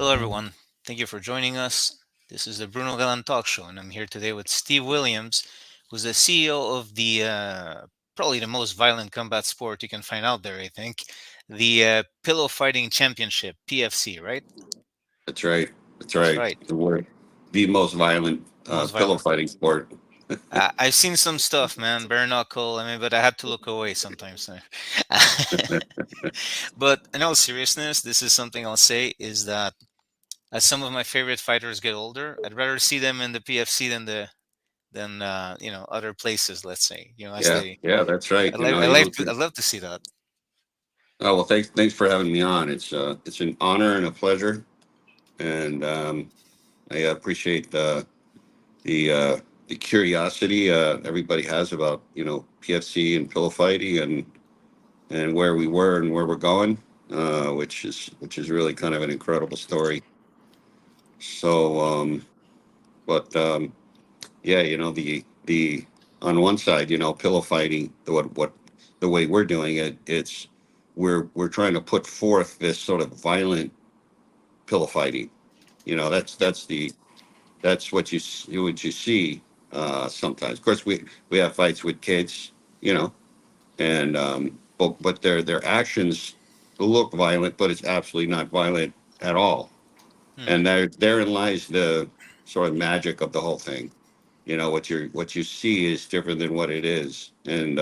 Hello, everyone. Thank you for joining us. This is the Bruno Galan Talk Show, and I'm here today with Steve Williams, who's the CEO of the probably the most violent combat sport you can find out there. I think the Pillow Fighting Championship (PFC). Right? That's right. That's That's right. right. The word, the most violent Most pillow violent. fighting sport. I've seen some stuff, man. Bare knuckle. I mean, but I had to look away sometimes. But in all seriousness, this is something I'll say is that as some of my favorite fighters get older, I'd rather see them in the PFC than other places. Let's say as Yeah, they. yeah, that's right. I'd like I like to, I'd love to see that. Oh well, thanks for having me on. It's an honor and a pleasure, and I appreciate the uh, the curiosity everybody has about PFC and pillow fighting and where we were and where we're going, which is really kind of an incredible story. So, but yeah, the on one side, pillow fighting, the way we're doing it, it's we're trying to put forth this sort of violent pillow fighting. That's Yep. that's what you see sometimes. Of course, we have fights with kids, and but their actions look violent, but it's absolutely not violent at all. Hmm. And therein lies the sort of magic of the whole thing. What you see is different than what it is, and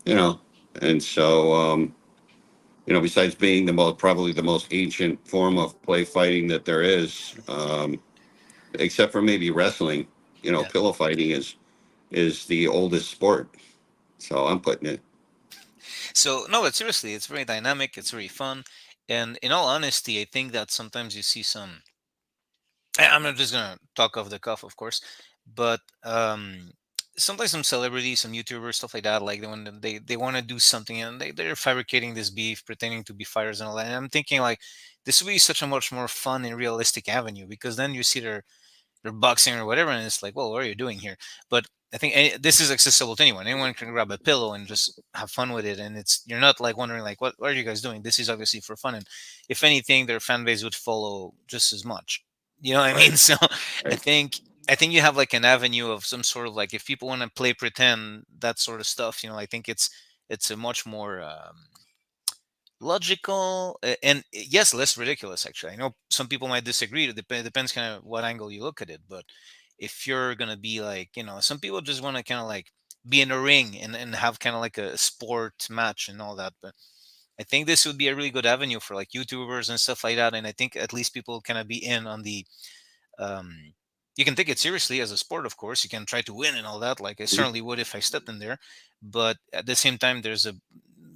you know and so besides being probably the most ancient form of play fighting that there is, except for maybe wrestling, Yeah. pillow fighting is the oldest sport. So I'm putting it. So no, but seriously, it's very dynamic. It's very fun, and in all honesty, I think that sometimes you see some. I'm not just gonna talk off the cuff, of course, but sometimes some celebrities, some YouTubers, stuff like that, like when they want to do something and they're fabricating this beef, pretending to be fighters and all that. And I'm thinking like this would be such a much more fun and realistic avenue because then you see their boxing or whatever, and it's like, well, what are you doing here? But I think this is accessible to anyone. Anyone can grab a pillow and just have fun with it, and you're not like wondering like, what are you guys doing? This is obviously for fun, and if anything, their fan base would follow just as much. You know what I mean? Right, So I right. think I think you have like an avenue of some sort of like if people want to play pretend that sort of stuff. I think it's a much more logical and yes, less ridiculous. Actually, I know some people might disagree. Depends kind of what angle you look at it. But if you're gonna be like, some people just want to kind of like be in a ring and have kind of like a sport match and all that. But I think this would be a really good avenue for like YouTubers and stuff like that. And I think at least people kind of be in on the um, you can take it seriously as a sport, of course. You can try to win and all that. Like I Mhm. certainly would if I stepped in there, but at the same time,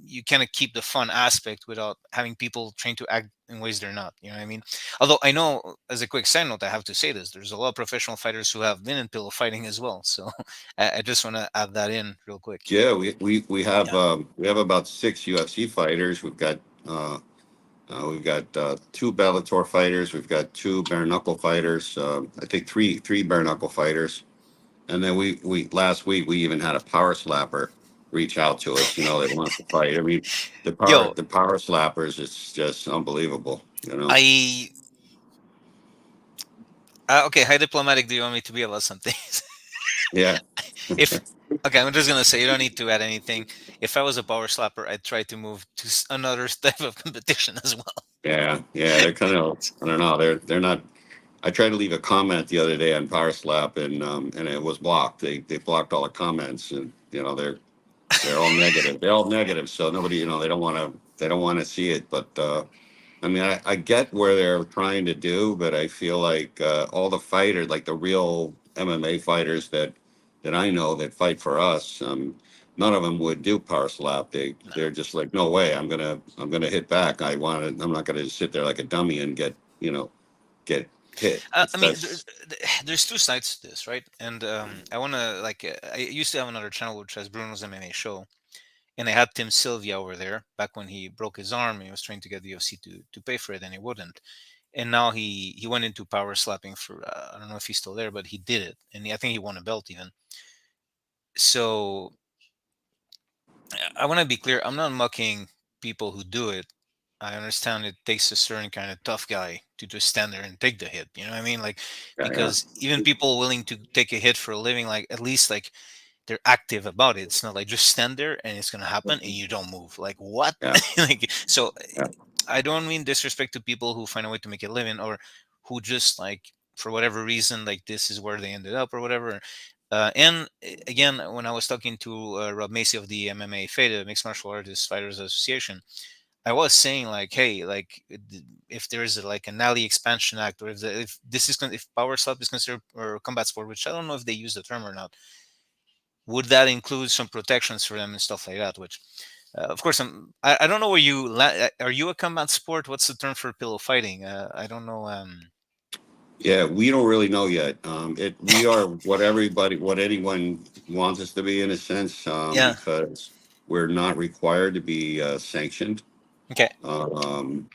you kind of keep the fun aspect without having people trying to act in ways they're not. You know what I mean? Although I know, as a quick side note, I have to say this: there's a lot of professional fighters who have been in pillow fighting as well. So I just want to add that in real quick. Yeah, Yeah. we have about six UFC fighters. We've got two Bellator fighters. We've got two bare knuckle fighters. I think three bare knuckle fighters. And then we last week we even had a power slapper reach out to us. That wants to fight. I mean, Yo, the power slappers. It's just unbelievable. I okay. How diplomatic do you want me to be about something? Yeah, If okay, I'm just gonna say you don't need to add anything. If I was a power slapper, I'd try to move to another type of competition as well. yeah, yeah. They're kind of, I don't know. They're not. I tried to leave a comment the other day on Power Slap, and it was blocked. They blocked all the comments, and they're all negative. They're all negative. So nobody, they don't want to see it. But I mean, I get where they're trying to do, but I feel like all the fighters, like the real MMA fighters that I know that fight for us, none of them would do power slap. No. They're just like, no way, I'm gonna hit back. I'm not gonna just sit there like a dummy and get hit. I It's mean, that's there's two sides to this, right? And I want to like I used to have another channel which has Bruno's MMA show, and I had Tim Sylvia over there back when he broke his arm and he was trying to get the UFC to pay for it, and he wouldn't. And now he went into power slapping for I don't know if he's still there, but he did it, and I think he won a belt even. So I want to be clear. I'm not mocking people who do it. I understand it takes a certain kind of tough guy to just stand there and take the hit. You know what I mean? Like, Yeah, yeah, because even people willing to take a hit for a living, like at least like they're active about it. It's not like just stand there and it's gonna happen and you don't move. Like what? yeah, Like so, yeah. I don't mean disrespect to people who find a way to make a living or who just like for whatever reason like this is where they ended up or whatever. Again, when I was talking to Rob Macy of the MMA FADA Mixed Martial Artists Fighters Association, I was saying like, hey, like if there is like an alley expansion act, or if this is if power slap is considered or combat sport, which I don't know if they use the term or not, would that include some protections for them and stuff like that? Which, of course, I don't know where are you a combat sport? What's the term for pillow fighting? I don't know. Yeah, we don't really know yet. We are what anyone wants us to be in a sense, Yeah. because we're not required to be sanctioned. Okay. Um,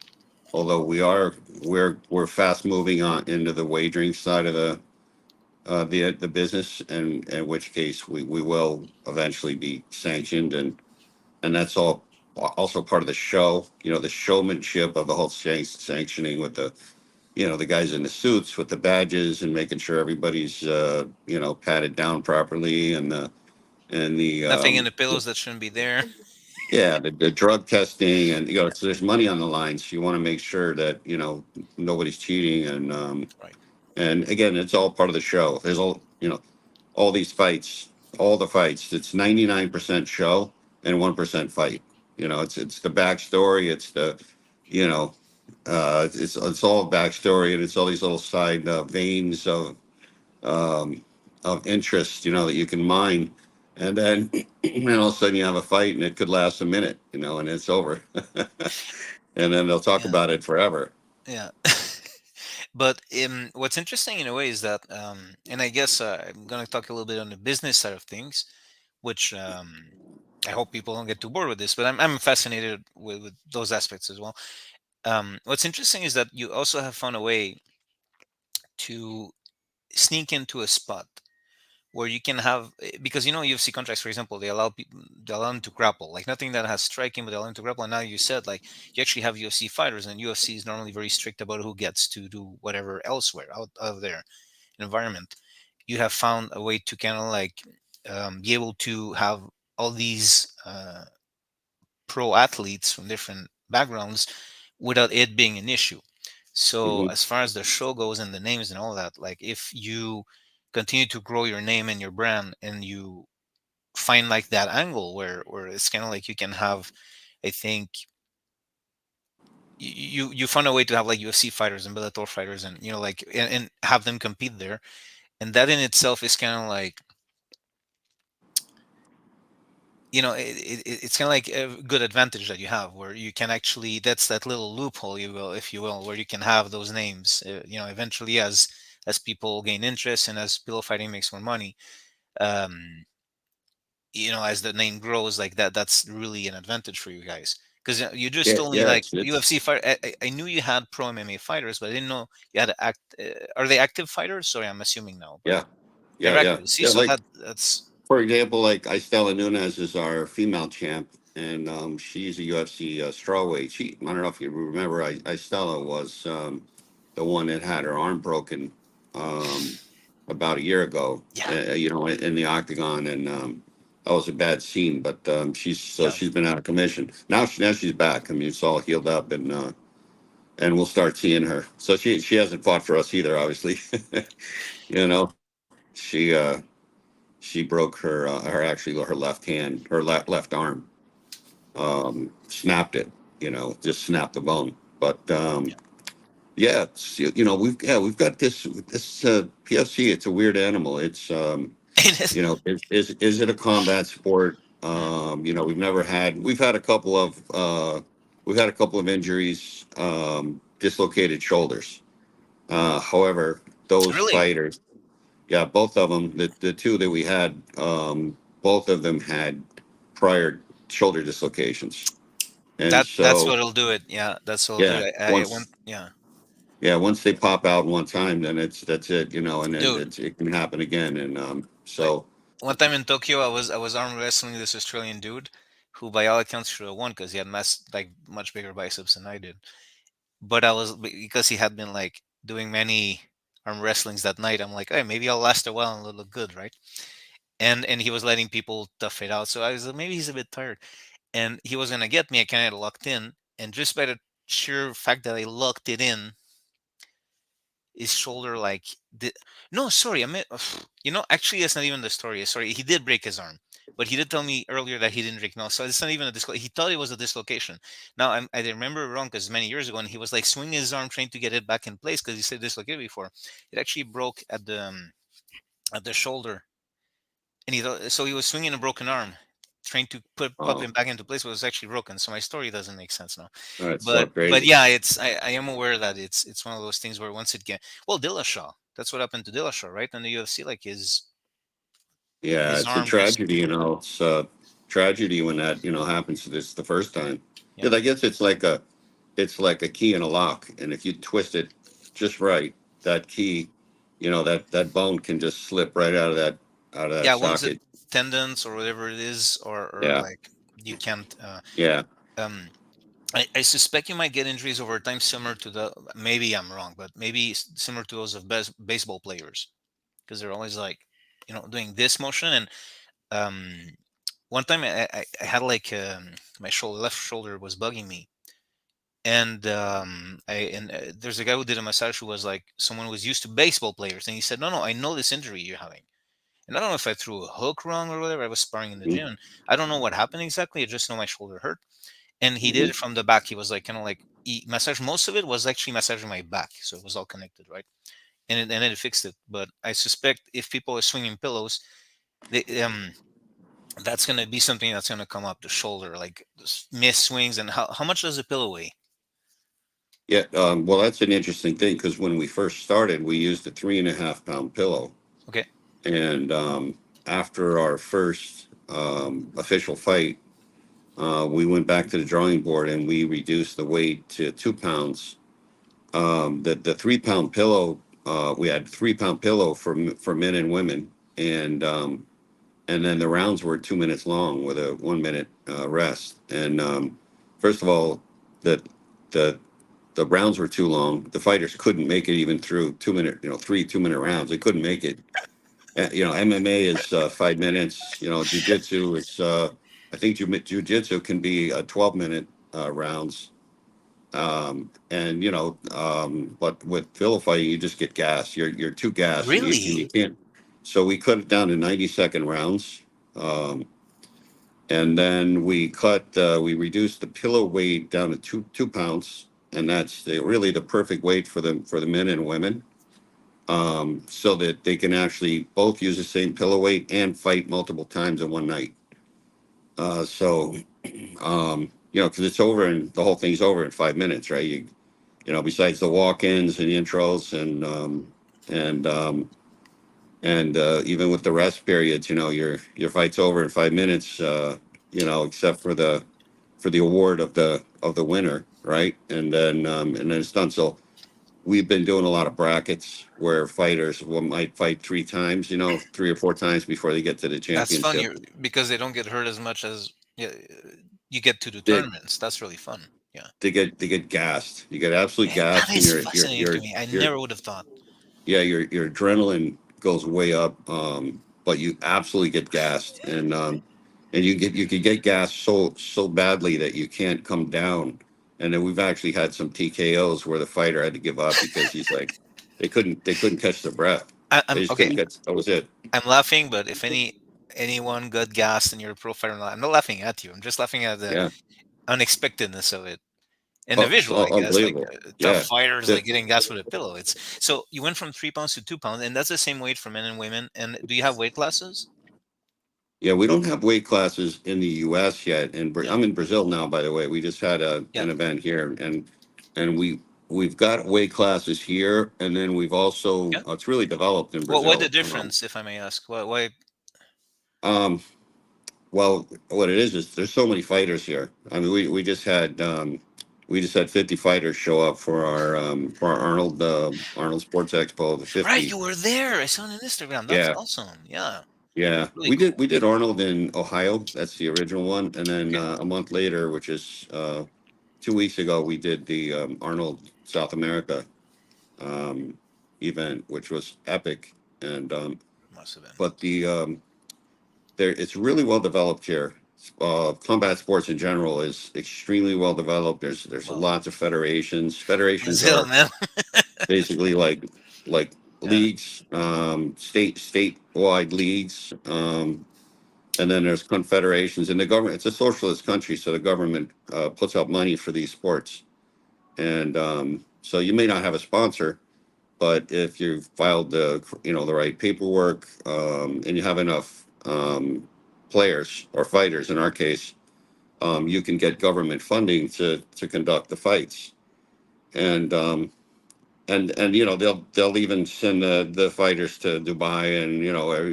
Although we're fast moving on into the wagering side of the business, and in which case we will eventually be sanctioned, and that's all also part of the show. You know, the showmanship of the whole sanctioning with the guys in the suits with the badges and making sure everybody's patted down properly, and the Nothing in the pillows that shouldn't be there. yeah, the drug testing, and so there's money on the line, so you want to make sure that nobody's cheating, Right. and again, it's all part of the show. There's all these fights, all the fights. It's 99% show and 1% fight. It's the backstory. It's the you know it's all backstory, and it's all these little side veins um, of interest, that you can mine, and then and all of a sudden you have a fight, and it could last a minute, and it's over, and then they'll talk Yeah. about it forever. Yeah. But what's interesting in a way is that, and I guess I'm going to talk a little bit on the business side of things, which I hope people don't get too bored with this, but I'm fascinated with those aspects as well. What's interesting is that you also have found a way to sneak into a spot where you can have because UFC contracts, for example, they allow them to grapple, like nothing that has striking, but they allow them to grapple. And now you said like you actually have UFC fighters, and UFC is normally very strict about who gets to do whatever elsewhere out of their environment. You have found a way to kind of like be able to have all these pro athletes from different backgrounds without it being an issue. So Hmm. as far as the show goes and the names and all that, like if you continue to grow your name and your brand and you find like that angle where it's kind of like you can have, I think you find a way to have like UFC fighters and Bellator fighters and like and have them compete there, and that in itself is kind of like it's kind of like a good advantage that you have where you can actually that's that little loophole you will if you will where you can have those names eventually as people gain interest and as pillow fighting makes more money, um as the name grows like that's really an advantage for you guys because you just Yeah, told me yeah, like it's UFC fight. I knew you had pro MMA fighters, but I didn't know you had are they active fighters? Sorry, I'm assuming no, but yeah, they're yeah, yeah, active. See, yeah. so Like, that's for example, like Istela Nunez is our female champ, and she's a UFC strawweight. I don't know if you remember, Istela was the one that had her arm broken um, about a year ago. yeah, In the octagon, and that was a bad scene. But yeah. she's been out of commission. Now she's back. I mean, it's all healed up, and we'll start seeing her. So she hasn't fought for us either, obviously. you know, she she broke her left hand, her left arm, snapped it. Just snapped the bone. But yeah, we've got this PFC. It's a weird animal. It's It is. is it a combat sport? Mm. We've had a couple of injuries, dislocated shoulders. However, those Really? fighters, yeah, both of them, the two that we had, both of them had prior shoulder dislocations, and That's so what'll do it. Yeah, that's what'll do yeah, it. I went. once Yeah, once they pop out one time, then that's it, and then dude. it can happen again, and Like so one time in Tokyo, I was arm wrestling this Australian dude, who by all accounts should have won because he had like much bigger biceps than I did. But I was because he had been like doing many arm wrestlings that night. I'm like, hey, maybe I'll last a while and it'll look good, right? And he was letting people tough it out. So I was like, maybe he's a bit tired, and he was gonna get me. I kind of locked in, and just by the sheer fact that I locked it in, his shoulder like did no sorry I meant actually that's not even the story. Sorry, he did break his arm, but he did tell me earlier that he didn't break. No, so it's not even a he thought it was a dislocation. Now I didn't remember wrong because many years ago, and he was like swinging his arm trying to get it back in place because he said dislocated before. It actually broke at the shoulder, and so he was swinging a broken arm trying to pop Oh, him back into place, but it was actually broken. So my story doesn't make sense now. that's so But crazy. yeah, I am aware that it's one of those things where once it get well, Dillashaw, that's what happened to Dillashaw, right? In the UFC, like Yeah, his it's a arm just tragedy, it's a tragedy when that, happens to this the first time. yeah. Because I guess it's like a key in a lock, and if you twist it just right, that key, that bone can just slip right out of that Yeah, once it socket. tendons or whatever it is, or Yeah, like you can't yeah, um I suspect you might get injuries over time similar to the maybe I'm wrong, but maybe similar to those of baseball players because they're always like doing this motion. And one time I had like my left shoulder was bugging me, and there's a guy who did a massage who was like someone who was used to baseball players, and he said, no, I know this injury you're having. And I don't know if I threw a hook wrong or whatever. I was sparring in the mm-hmm, gym, and I don't know what happened exactly. I just know my shoulder hurt. And he did mm-hmm. it from the back. He was like kind of like he massage. Most of it was actually massaging my back, so it was all connected, right? And it fixed it. But I suspect if people are swinging pillows, they, that's gonna be something that's gonna come up the shoulder, like miss swings. And how much does a pillow weigh? Yeah. Well, that's an interesting thing because when we first started, we used a 3.5 pound pillow, Okay, and after our first official fight, we went back to the drawing board and we reduced the weight to 2 pounds. The 3 pound pillow, we had 3 pound pillow for men and women, and then the rounds were 2 minutes long with a 1 minute rest. And first of all, the the the rounds were too long. The fighters couldn't make it even through 2 minute, 3 2 minute rounds. They couldn't make it. MMA is 5 minutes. Jujitsu is I think jujitsu can be 12 minute rounds. But with pillow fighting, you just get gas. You're too gassed, and you really? can't. So we cut it down to 90-second rounds, um, and then we reduced the pillow weight down to two pounds, and that's really the perfect weight for the men and women, so that they can actually both use the same pillow weight and fight multiple times in one night. Because it's over and the whole thing's over in 5 minutes, right? Besides the walk-ins and the intros and even with the rest periods, your fight's over in 5 minutes. Except for the award of the winner, right? And then it's done. So we've been doing a lot of brackets where fighters might fight 3 times, 3 or 4 times before they get to the That's fun. championship. Because they don't get hurt as much as yeah, you get to the They tournaments. That's really fun. Yeah. they get gassed. You get absolutely Man, that gassed, and is your your fascinating your to me. I your never would have thought. yeah, your adrenaline goes way up, but you absolutely get gassed, and you could get gassed so badly that you can't come down. And then we've actually had some TKOs where the fighter had to give up because he's like they couldn't catch their breath. They I'm just okay. couldn't catch. That was it. I'm laughing, but if anyone got gassed in your profile, I'm not laughing at you. I'm just laughing at the Yeah, unexpectedness of it and the oh, it's visual, I guess. Like unbelievable. tough Yeah, fighters the, like getting gassed with a pillow. It's so you went from 3 pounds to 2 pounds, and that's the same weight for men and women. And do you have weight classes? yeah. We don't have weight classes in the U.S. yet, and Yeah, I'm in Brazil now. By the way, we just had yeah, an event here, and we've got weight classes here, and then we've also yeah. it's really developed in Why the Brazil. difference, if I may ask? Why? Um, well, what it is there's so many fighters here. I mean, we just had 50 fighters show up for our Arnold Sports Expo, the Right, 50. you were there. I saw it on Instagram. That's Yeah, awesome. Yeah. Yeah, Really cool. we did Arnold in Ohio. That's the original one, and then Okay. a month later, which is 2 weeks ago, we did the Arnold South America um, event, which was epic. And Must have been. but the there it's really well developed here. Combat sports in general is extremely well developed. There's Well, lots of federations. Federations Brazil, are man. basically like Yeah. leagues, statewide leagues. And then there's confederations, and the government. It's a socialist country, so the government puts out money for these sports. And so you may not have a sponsor, but if you filed the right paperwork, and you have enough players or fighters, in our case, you can get government funding to conduct the fights. And and they'll even send the fighters to Dubai and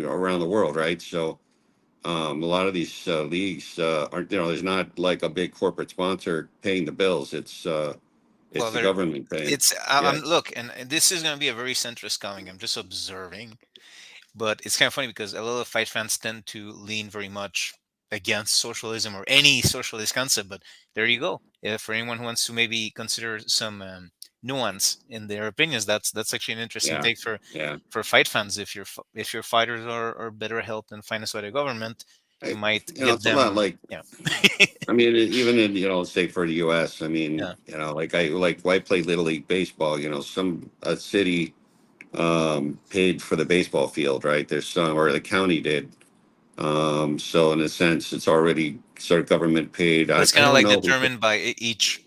around the world, right? So a lot of these leagues aren't, there's not like a big corporate sponsor paying the bills. It's Well, the there. government paying. It's. Yeah, I'm look, and this is going to be a very centrist coming. I'm just observing. But it's kind of funny because a lot of fight fans tend to lean very much against socialism or any socialist concept. But there you go. For anyone who wants to maybe consider some nuance in their opinions, that's actually an interesting yeah, take yeah. for fight fans. If your fighters are better helped and financed by the government, you might get It's a lot them. like, Yeah. I mean, even in, say for the U.S., I mean, Yeah. I played Little League Baseball, some, a city paid for the baseball field, right? There's some, or the county did. So in a sense, it's already sort of government paid. But I it's kind of don't like know who, determined by each,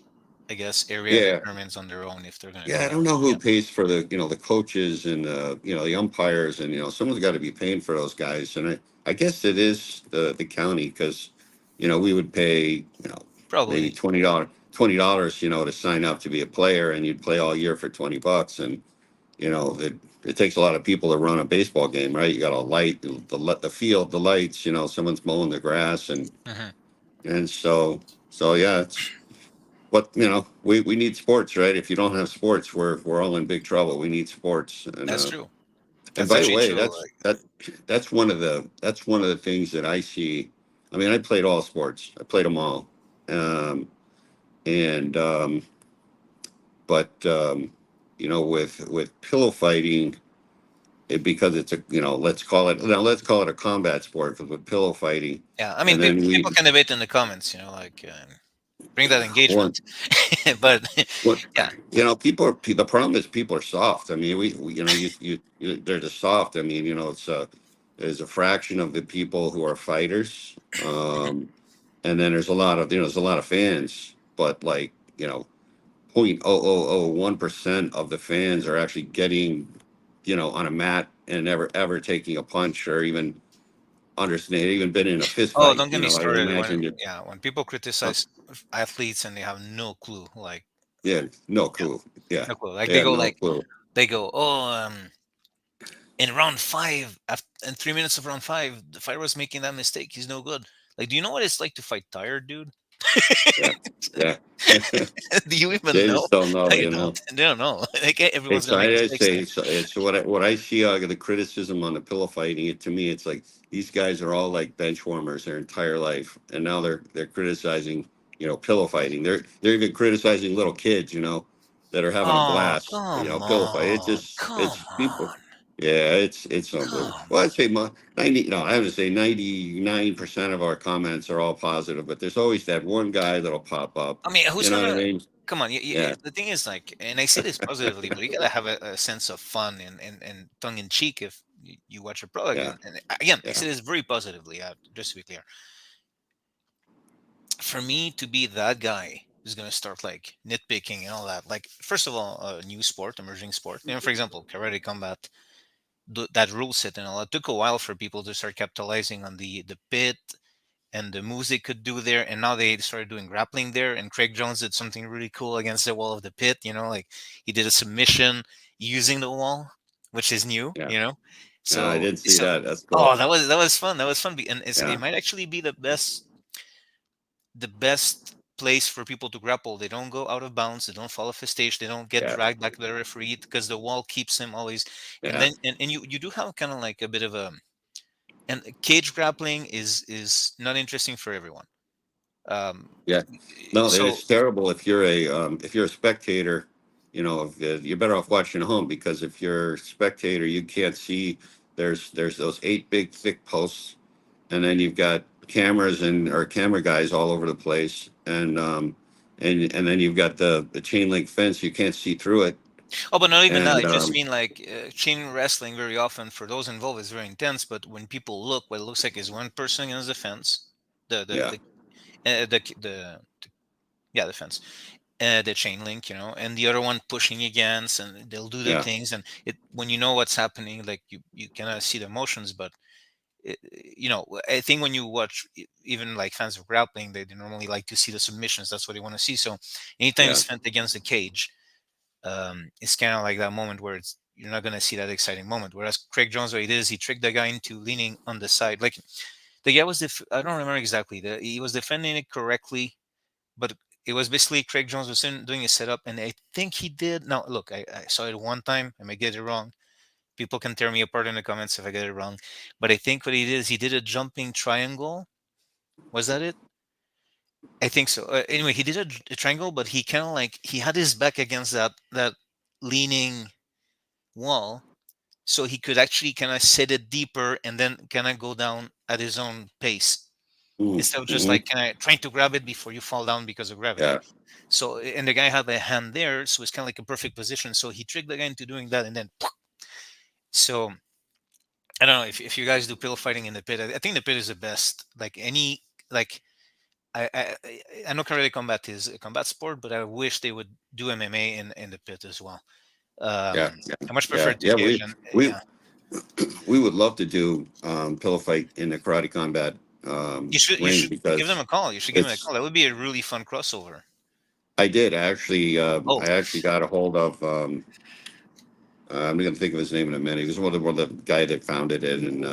I guess, area yeah, determines on their own if they're going to do yeah, I that. don't know Yeah. who pays for the coaches and the umpires, and someone's got to be paying for those guys. And I guess it is the county, because we would pay maybe Probably. $20 to sign up to be a player, and you'd play all year for $20. And it takes a lot of people to run a baseball game, right? You got a light, the field, the lights, someone's mowing the grass, Hmm. and so yeah, it's what we need sports, right? If you don't have sports, we're all in big trouble. We need sports. That's true. And That's by the actually way, true. Like, that's one of the things that I see. I mean, I played all sports. I played them all. um and but with pillow fighting, because it's a, let's call it a combat sport, 'cause with pillow fighting. yeah, I mean, And then people we can debate in the comments, like, bring that one engagement. But what yeah. the problem is people are soft. I mean, we they're just soft. I mean, it's there's a fraction of the people who are fighters. Mhm. And then there's a lot of fans, but like, 0.0001% of the fans are actually getting, on a mat and ever taking a punch, or even understand, even been in a fist Oh, fight. don't get me I would started. When imagine that, Yeah, when people uh, criticize athletes and they have no clue, like, yeah, no yeah, clue. Yeah, no clue. Like they have no clue. they go, oh, in round five, after in 3 minutes of round five, the fighter was making that mistake. He's no good. Like, do you know what it's like to fight tired, dude? Yeah, yeah. Do you even They know? just don't know, No, you don't. They don't know. Like, everyone's It's gonna make I mistakes, say right? it's what I see, the criticism on the pillow fighting. To me, it's like these guys are all like bench warmers their entire life, and now they're criticizing, pillow fighting. They're even criticizing little kids, that are having a Oh, blast, come pillow fight. on. Come It's people. on. Yeah, it's unbelievable. Come Well, on. I'd say 90. No, I have to say 99% of our comments are all positive, but there's always that one guy that'll pop up. I mean, who's You know what I gonna mean? come on? Yeah, The thing is, like, and I say this positively, but you gotta have a sense of fun and tongue in cheek if you watch a product. yeah, And again, I yeah, say this very positively, just to be clear. For me to be that guy who's gonna start like nitpicking and all that, like, first of all, a new sport, emerging sport. For example, karate combat, that rule set and all that took a while for people to start capitalizing on the pit and the moves they could do there. And now they started doing grappling there. And Craig Jones did something really cool against the wall of the pit. Like, he did a submission using the wall, which is new. yeah. No, I So did see so that. That's oh, cool. that was fun. That was fun. And it Yeah, might actually be the best place for people to grapple. They don't go out of bounds. They don't fall off a stage. They don't get yeah, dragged back by the referee because the wall keeps them always. And yeah, then and you do have kind of like a bit of a And cage grappling is not interesting for everyone. Um, Yeah. No, so it's terrible if you're a spectator. You know, you're better off watching at home, because if you're a spectator, you can't see. There's those eight big thick posts, and then you've got cameras and or camera guys all over the place, and then you've got the chain link fence. You can't see through it, oh, but not even that. I and just mean like chain wrestling. Very often, for those involved, is very intense. But when people look, what it looks like is one person against the fence, the the yeah, the yeah, the fence, the chain link, and the other one pushing against, and they'll do the yeah, things, and it when you know what's happening, like you cannot see the motions, but I think when you watch even like fans of grappling, they normally like to see the submissions. That's what they want to see. So anytime yeah. it's spent against the cage, it's kind of like that moment where you're not gonna see that exciting moment. Whereas Craig Jones, what he did is he tricked the guy into leaning on the side. Like the guy was I don't remember exactly. He was defending it correctly, but it was basically Craig Jones was doing a setup, and I think he did. Now look, I saw it one time. I may get it wrong. People can tear me apart in the comments if I get it wrong. But I think what he did is he did a jumping triangle. Was that it? I think so. Anyway, he did a triangle, but he kind of like he had his back against that leaning wall, so he could actually kind of set it deeper and then kind of go down at his own pace instead of just Mm-hmm. like kind of trying to grab it before you fall down because of gravity. Yeah, So, and the guy had a hand there, so it's kind of like a perfect position. So he tricked the guy into doing that, and then so I don't know if you guys do pillow fighting in the pit. I think the pit is the best. Like any like I know karate combat is a combat sport, but I wish they would do MMA in the pit as well. yeah, Um, yeah, I much prefer yeah, it to yeah. cage, We and we yeah, we would love to do pillow fight in the karate combat you ring, should give them because a call. You should give them a it's. call. That would be a really fun crossover. I did actually. Oh, I actually got a hold of. I'm going to think of his name in a minute. He was one of the guy that founded it, and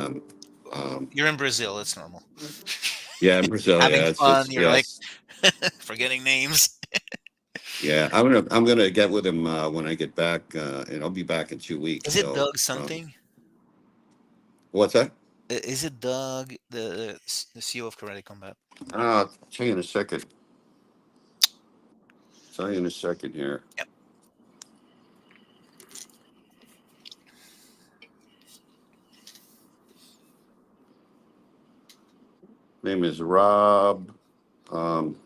um, you're in Brazil. It's normal. yeah, in Brazil. Having Yeah, it's fun. just You're like yes, forgetting names. yeah. I'm gonna get with him when I get back, and I'll be back in 2 weeks. Is it So Doug something? what's that? Is it Doug, the CEO of Karate Combat? I'll tell you in a second. Tell you in a second here. Yep. Name is Rob. Um,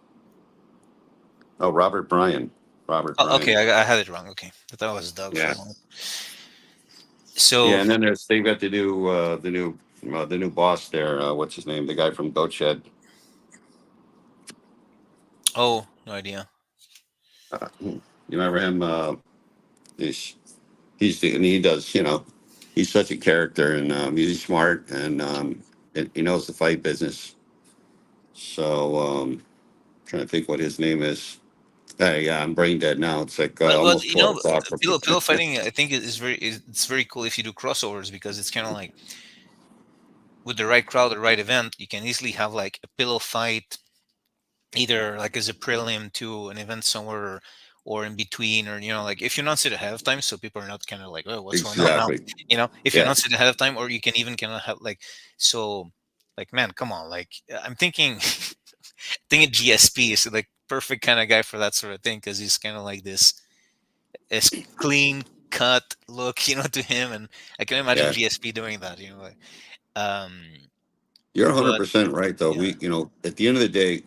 oh, Robert Bryan. Robert Oh, okay, Bryan. I had it wrong. Okay, I thought it was Doug for Yeah. a moment. Yeah, So, and then they've got the new boss there. What's his name? The guy from Goat Shed. oh, no idea. You remember him? He's and he does. He's such a character, and he's smart, and he knows the fight business. So trying to think what his name is. Hey, yeah, I'm brain dead now. It's like But almost 12 o'clock for me. pillow fighting, I think it's very cool if you do crossovers because it's kind of like with the right crowd, the right event, you can easily have like a pillow fight either like as a prelim to an event somewhere or in between or like if you announce it ahead of time so people are not kind of like, oh, what's going on now, Exactly. if you Yeah. announce it ahead of time, or you can even kind of have like so like man, come on, like I'm thinking thinking GSP is like perfect kind of guy for that sort of thing because he's kind of like this clean cut look to him, and I can imagine Yeah. GSP doing that, like um You're but 100% right, though. yeah. At the end of the day,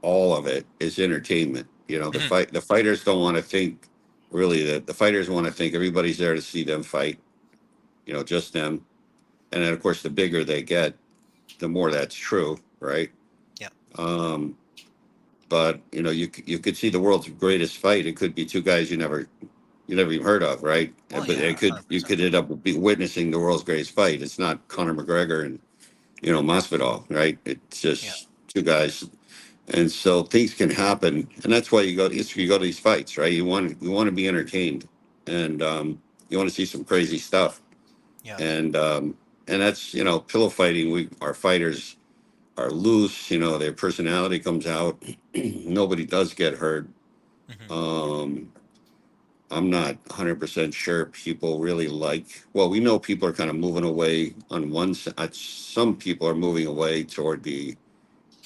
all of it is entertainment. Mhm. The fighters don't want to think, really, the fighters want to think everybody's there to see them fight, just them. And then, of course, the bigger they get, the more that's true, right? Yeah. Um, but, you could see the world's greatest fight. It could be two guys you never even heard of, right? Well, But yeah, you 100%. could end up be witnessing the world's greatest fight. It's not Conor McGregor and Masvidal, right? It's Yeah. just two guys, and so things can happen, and that's why you go to these fights, right? You want to be entertained, and you want to see some crazy stuff, Yeah. and that's pillow fighting. Our fighters are loose, their personality comes out. Nobody does get hurt. Hmm. Um, I'm not 100% sure people really like. Well, we know people are kind of moving away on some people are moving away toward the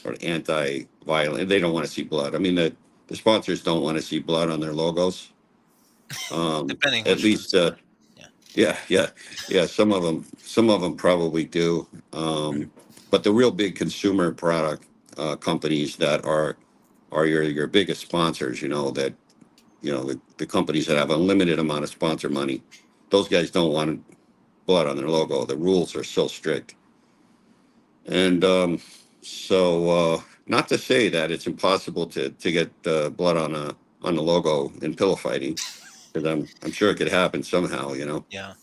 or anti-violent. They don't want to see blood. I mean, the sponsors don't want to see blood on their logos. Depending At which least, ones. Yeah. yeah, yeah, yeah. Some of them probably do. Mhm. But the real big consumer product companies that are your biggest sponsors, that the companies that have a limited amount of sponsor money, those guys don't want blood on their logo. The rules are so strict, and not to say that it's impossible to get blood on the logo in pillow fighting, because I'm sure it could happen somehow. Yeah.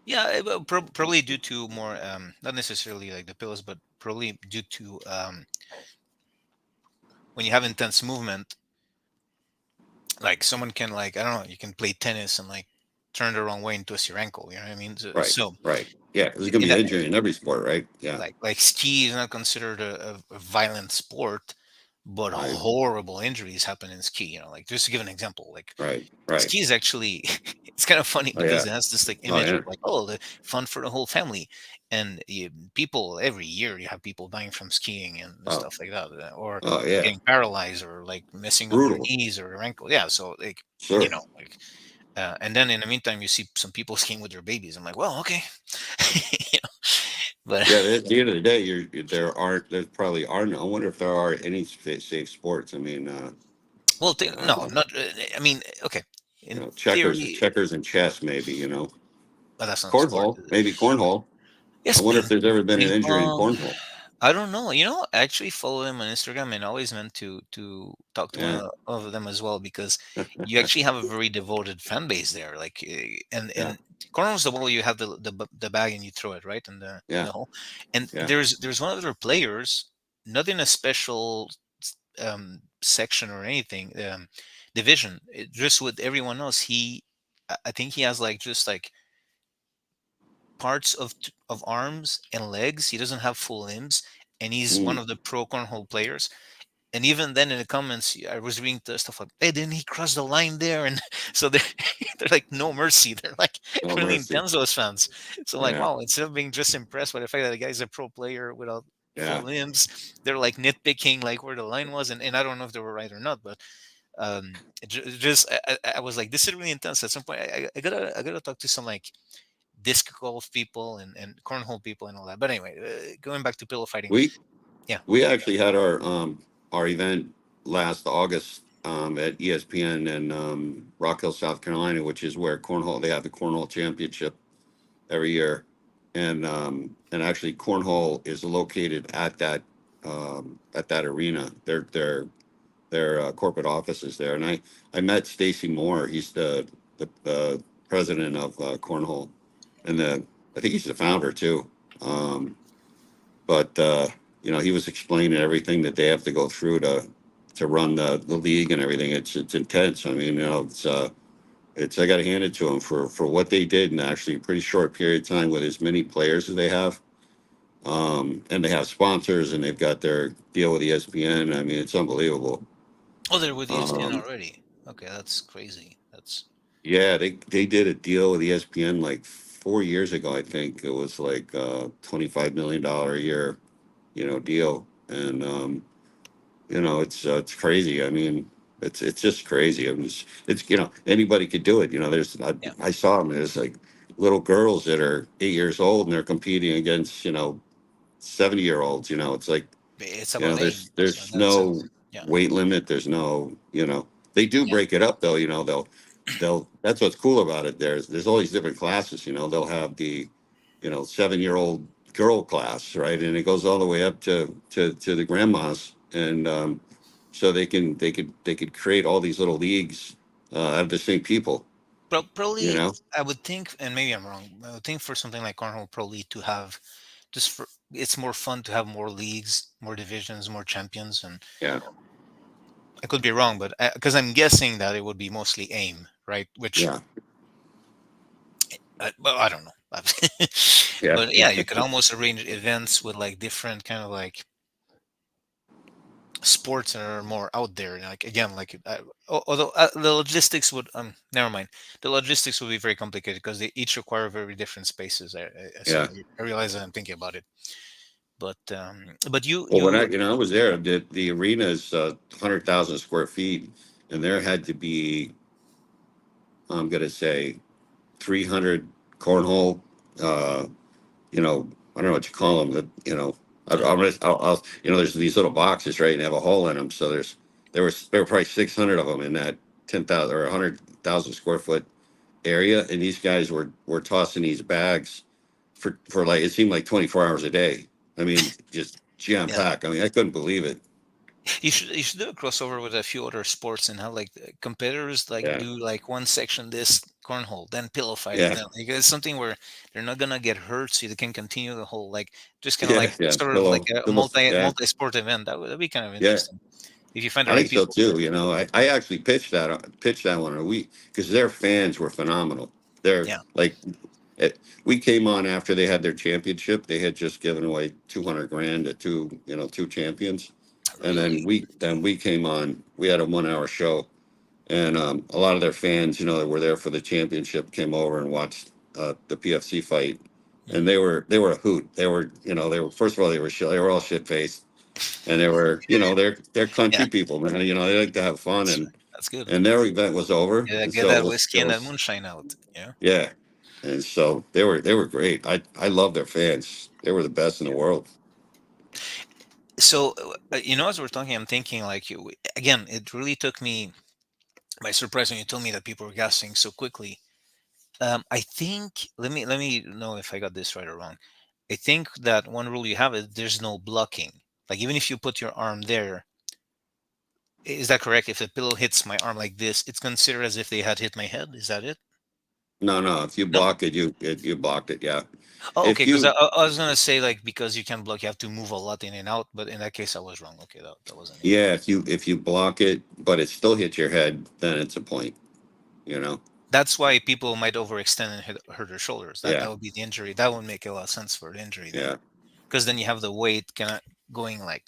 Yeah, probably due to more, not necessarily like the pillows, but probably due to when you have intense movement, like someone can, like, I don't know, you can play tennis and like turn the wrong way and twist your ankle. You know what I mean? So, Right, so right. Yeah, there's gonna in be that, injury in every sport, right? Yeah, like ski is not considered a violent sport, but right, horrible injuries happen in ski. Like, just to give an example, like right, right. ski is actually it's kind of funny Oh because yeah, it has this like oh image of yeah, like, oh, the fun for the whole family, and people every year you have people dying from skiing and oh, stuff like that, or oh yeah. getting paralyzed or like messing up their Brutal, knees or their ankle. Yeah, so like, sure. like, and then in the meantime you see some people skiing with their babies. I'm like, well, okay. You know, but Yeah, at the end of the day, there probably aren't. I wonder if there are any safe sports. I mean, well, no, uh, not. I mean, okay, in checkers, theory, checkers and chess, maybe. but that's not a sport. Cornhole, maybe cornhole. I Yes, wonder if there's ever been an ping injury in pong. cornhole. I don't know. I actually follow him on Instagram and always meant to talk to Yeah, one of them as well, because you actually have a very devoted fan base there. Like, yeah, and corners the ball, you have the bag and you throw it right in yeah, the hole. And yeah. there's one of their players, not in a special section or anything, division. Just with everyone else, I think he has like just like parts of arms and legs. He doesn't have full limbs, and he's one Mm, of the pro cornhole players. And even then, in the comments, I was reading the stuff like, "Hey, didn't he cross the line there?" And so they're like, "No mercy." They're like no really mercy. intense, those fans. So I'm like, Yeah, wow, instead of being just impressed by the fact that the guy's a pro player without full yeah. limbs, they're like nitpicking like where the line was, and I don't know if they were right or not, but just I was like, this is really intense. At some point, I gotta talk to some like disc golf people and cornhole people and all that. But anyway, going back to pillow fighting, We yeah. we actually had our event last August at ESPN in Rock Hill, South Carolina, which is where cornhole they have the cornhole championship every year, and actually cornhole is located at that arena. Their corporate office is there, and I met Stacy Moore. He's the president of cornhole, and I think he's the founder too. Um, but he was explaining everything that they have to go through to run the league and everything. It's intense. I mean, it's I got to hand it to them for what they did in actually a pretty short period of time with as many players as they have. And they have sponsors and they've got their deal with ESPN. I mean, it's unbelievable. Oh, they're with ESPN Um, already. Okay, that's crazy. That's yeah, they did a deal with ESPN like 4 years ago. I think it was like $25 million a year, deal. And it's crazy. I mean, it's just crazy. It's anybody could do it. There's yeah. I saw them. There's like little girls that are 8 years old and they're competing against 70-year olds. It's like It's about aim. So there's that's it. no Yeah, weight limit. There's no they do yeah. break it up though. They'll that's what's cool about it. There's all these different classes. They'll have the 7-year-old girl class, right, and it goes all the way up to the grandmas, and so they could create all these little leagues out of the same people. You Probably, know, I would think, and maybe I'm wrong. I would think for something like cornhole, probably to have just for it's more fun to have more leagues, more divisions, more champions, and yeah, I could be wrong, but because I'm guessing that it would be mostly aim, right? Which, yeah, well, I don't know. yeah, But yeah, you could almost arrange events with like different kind of like sports that are more out there. Like again, like although the logistics would never mind. The logistics would be very complicated because they each require very different spaces. Yeah. I realize that I'm thinking about it. But Well, when you I was there, the arena is 100,000 square feet, and there had to be, I'm gonna say, 300 cornhole. Uh, I don't know what you call them. yeah. There's these little boxes, right, and have a hole in them. So there were probably 600 of them in that 10,000 or 100,000 square foot area, and these guys were tossing these bags for like it seemed like 24 hours a day. I mean, just jam Yeah. pack. I mean, I couldn't believe it. You should do a crossover with a few other sports and have like the competitors like Yeah, do like one section this cornhole, then pillow fighting, yeah, then like it's something where they're not gonna get hurt, so they can continue the whole like just kind of yeah, like yeah. sort of like Pillow, a pillow. Yeah, multi sport event. That'd be kind of yeah. interesting if you find the I right think so people. too. I actually pitched that one a week because their fans were phenomenal. They're Yeah, like, we came on after they had their championship. They had just given away 200 grand to two champions, and then really. we came on. We had a 1 hour show, and a lot of their fans, that were there for the championship, came over and watched the PFC fight, and Hmm. they were a hoot. They were first of all they were all shit faced, and they were they're Yeah, country people, man. They like to have fun, that's and right. That's good. and their event was over, Yeah, and get so that it whiskey and that was moonshine out. Yeah. yeah, and so they were great. I love their fans. They were the best in the world. So as we're talking, I'm thinking like again, it really took me by surprise when you told me that people were gassing so quickly. I think let me know if I got this right or wrong. I think that one rule you have is there's no blocking. Like even if you put your arm there, is that correct? If the pillow hits my arm like this, it's considered as if they had hit my head. Is that it? No, no, if you No. block it, you blocked it. Yeah, Oh, okay. if Because I, you I I was gonna say like because you can block, you have to move a lot in and out. But in that case, I was wrong. Okay, that wasn't it. yeah, if you block it, but it still hits your head, then it's a point. You know. That's why people might overextend and hurt their shoulders. That Yeah, would be the injury. That would make a lot of sense for the injury then, yeah, because then you have the weight kind of going like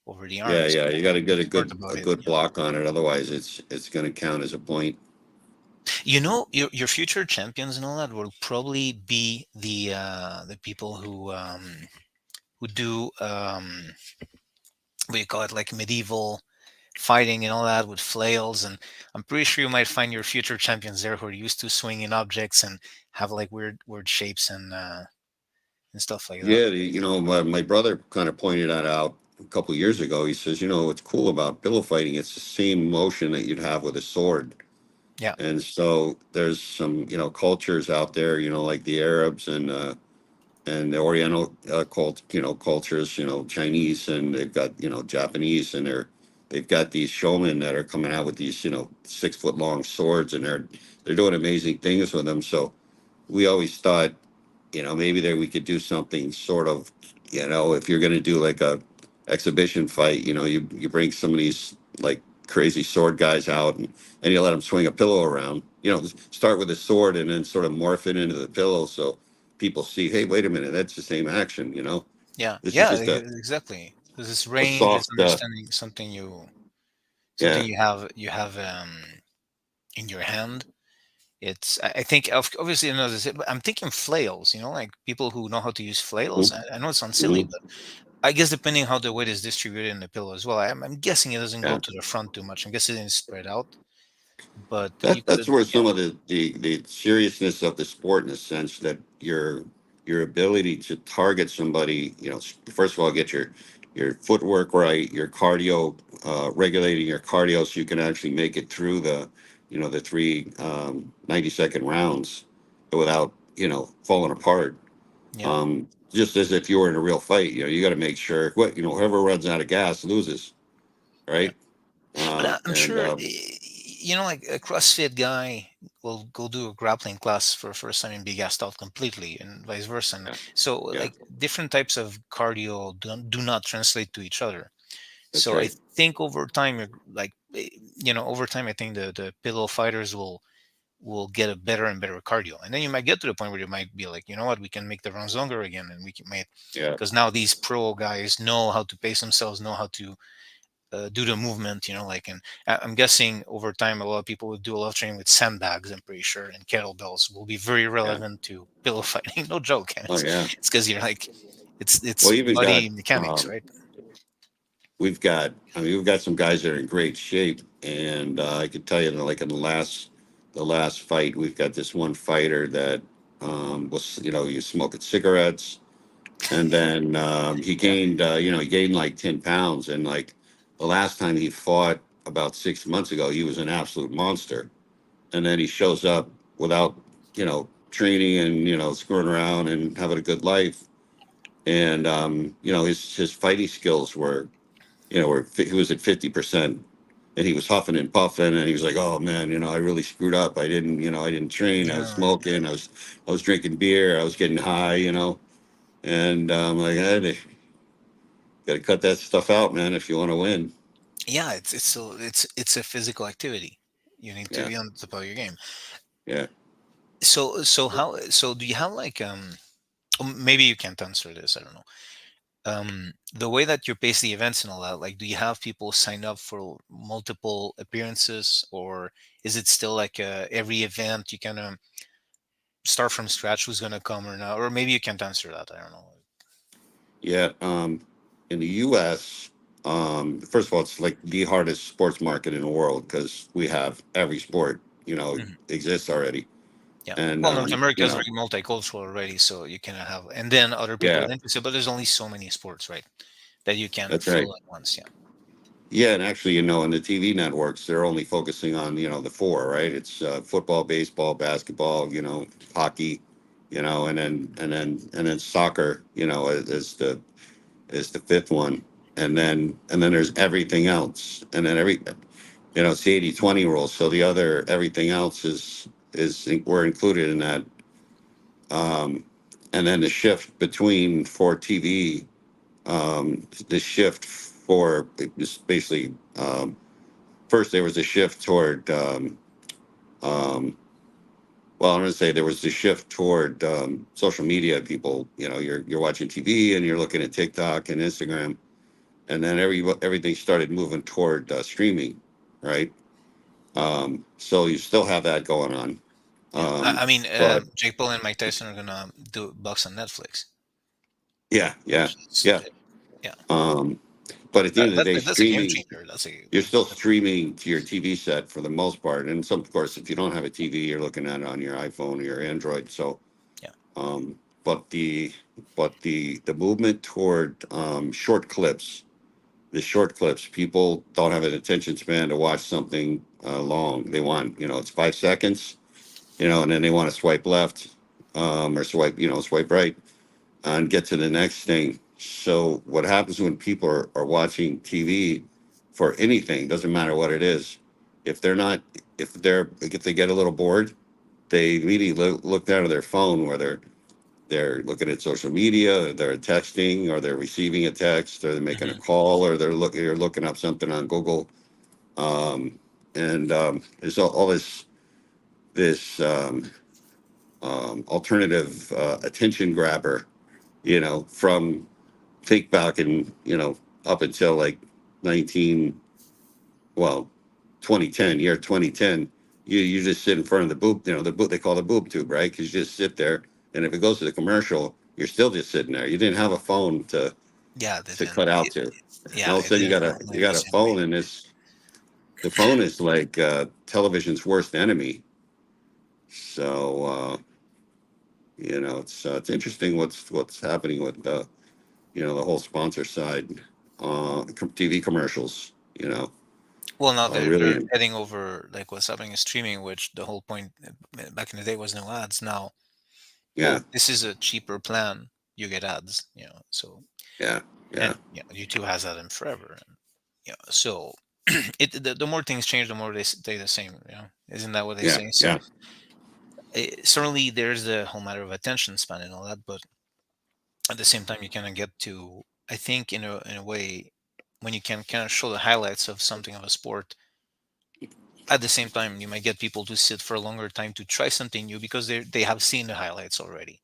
over the yeah, arms. yeah. You got to You're get a smart good about a it. good block on it. Otherwise, it's going to count as a point. Your future champions and all that will probably be the people who do what do you call it, like medieval fighting and all that with flails. And I'm pretty sure you might find your future champions there who are used to swinging objects and have like weird shapes and stuff like that. Yeah, my brother kind of pointed that out a couple years ago. He says, what's cool about pillow fighting? It's the same motion that you'd have with a sword. Yeah, And so there's some, cultures out there, like the Arabs and the Oriental cultures, Chinese, and they've got, Japanese, and they've got these showmen that are coming out with these, 6 foot long swords, and they're doing amazing things with them. So we always thought, maybe there we could do something sort of, if you're going to do like a exhibition fight, you bring some of these like crazy sword guys out, and you let them swing a pillow around, start with a sword and then sort of morph it into the pillow. So people see, hey, wait a minute, that's the same action, yeah, this is yeah, just exactly. Because this a range is soft, understanding something yeah. you have in your hand. It's I think obviously but I'm thinking flails. Like people who know how to use flails. I know it sounds silly, Mhm. but I guess depending how the weight is distributed in the pillow as well. I'm guessing it doesn't go Yeah. to the front too much. I'm guessing it's spread out, but you That's could, where yeah, some of the seriousness of the sport, in the sense that your ability to target somebody, first of all, get your footwork right, your cardio, regulating your cardio so you can actually make it through the three 90-second rounds without falling apart. yeah, Just as if you were in a real fight, you got to make sure whoever runs out of gas loses, yeah. right? But I'm And sure, like a CrossFit guy will go do a grappling class for first time and be gassed out completely, and vice versa. And yeah, so, yeah, like different types of cardio do not translate to each other. that's So I right. think over time, over time, I think the pillow fighters will get a better and better cardio, and then you might get to the point where you might be like, you know what, we can make the rounds longer again, and we can make Yeah. because now these pro guys know how to pace themselves, know how to due to movement, like, and I'm guessing over time a lot of people would do a lot of training with sandbags, I'm pretty sure, and kettlebells will be very Yeah. relevant to pillow fighting. No joke. Oh yeah. It's because you're like, Well, it's even got body mechanics, um, right? we've got some guys that are in great shape, and I could tell you that like in the last fight, we've got this one fighter that was he was smoking cigarettes, and then Yeah. he gained like 10 pounds, and like the last time he fought about 6 months ago, he was an absolute monster, and then he shows up without training and screwing around and having a good life, and his fighting skills were he was at 50%, and he was huffing and puffing, and he was like, oh man, I really screwed up. I didn't train. I was Yeah. smoking. I was drinking beer. I was getting high, and like, hey, got to cut that stuff out, man, if you want to win. Yeah, it's still it's a physical activity. You need to Yeah, be on top of your game. yeah, So do you have like maybe you can't answer this, I don't know. The way that you pace the events and all that, like, do you have people sign up for multiple appearances, or is it still like every event you kind of start from scratch who's going to come or not? Or maybe you can't answer that, I don't know. yeah. In the U.S., first of all, it's like the hardest sports market in the world because we have every sport, Mhm. exists already, Yeah. and Well, North America is very multicultural already, so you can have, and then other people yeah, are interested, but there's only so many sports, right? That you can that's right. fill at once. Yeah. Yeah, and actually, in the TV networks, they're only focusing on, the four, right? It's football, baseball, basketball, hockey, and then soccer, is the fifth one. And then there's everything else. And then it's the 80/20 rule. So the other everything else is we're included in that. Um, and then the shift between for TV, the shift for it was basically first there was a shift toward um, well, I'm going to say there was the shift toward social media. People, you're watching TV and you're looking at TikTok and Instagram, and then everything started moving toward streaming, right? So you still have that going on, Yeah. I mean, but Jake Paul and Mike Tyson are gonna do box on Netflix, yeah, yeah, which is yeah. yeah. Um, but at the end of the day, That's a game streaming, changer. That's a you're still streaming to your TV set for the most part. And some, of course, if you don't have a TV, you're looking at it on your iPhone or your Android. So, yeah. um, but the movement toward short clips, people don't have an attention span to watch something long. They want, it's 5 seconds, and then they want to swipe left, or swipe right and get to the next thing. So what happens when people are watching TV for anything, doesn't matter what it is, if they're not, if they get a little bored, they immediately look down at their phone, whether they're looking at social media, or they're texting, or they're receiving a text, or they're making a Hmm. call, or they're looking up something on Google. And there's all this alternative attention grabber, from think back in, up until like 19, well, 2010, year 2010, you just sit in front of the boob, the boob, they call the boob tube, right? Because you just sit there. And if it goes to the commercial, you're still just sitting there. You didn't have a phone Yeah, they to didn't. cut out to. And Yeah, all of a it sudden didn't you live got the a same way. phone, and the phone is like television's worst enemy. So, it's interesting what's happening with the whole sponsor side, TV commercials, Well, now they're really, heading over like what's happening in streaming, which the whole point back in the day was no ads. Now, yeah, oh, this is a cheaper plan. You get ads, So, yeah, yeah, and YouTube has that in forever. And, so the more things change, the more they stay the same. Isn't that what they yeah, say? So yeah, certainly there's the whole matter of attention span and all that, but at the same time, you kind of get to, I think, in a way, when you can kind of show the highlights of something of a sport. At the same time, you might get people to sit for a longer time to try something new because they have seen the highlights already.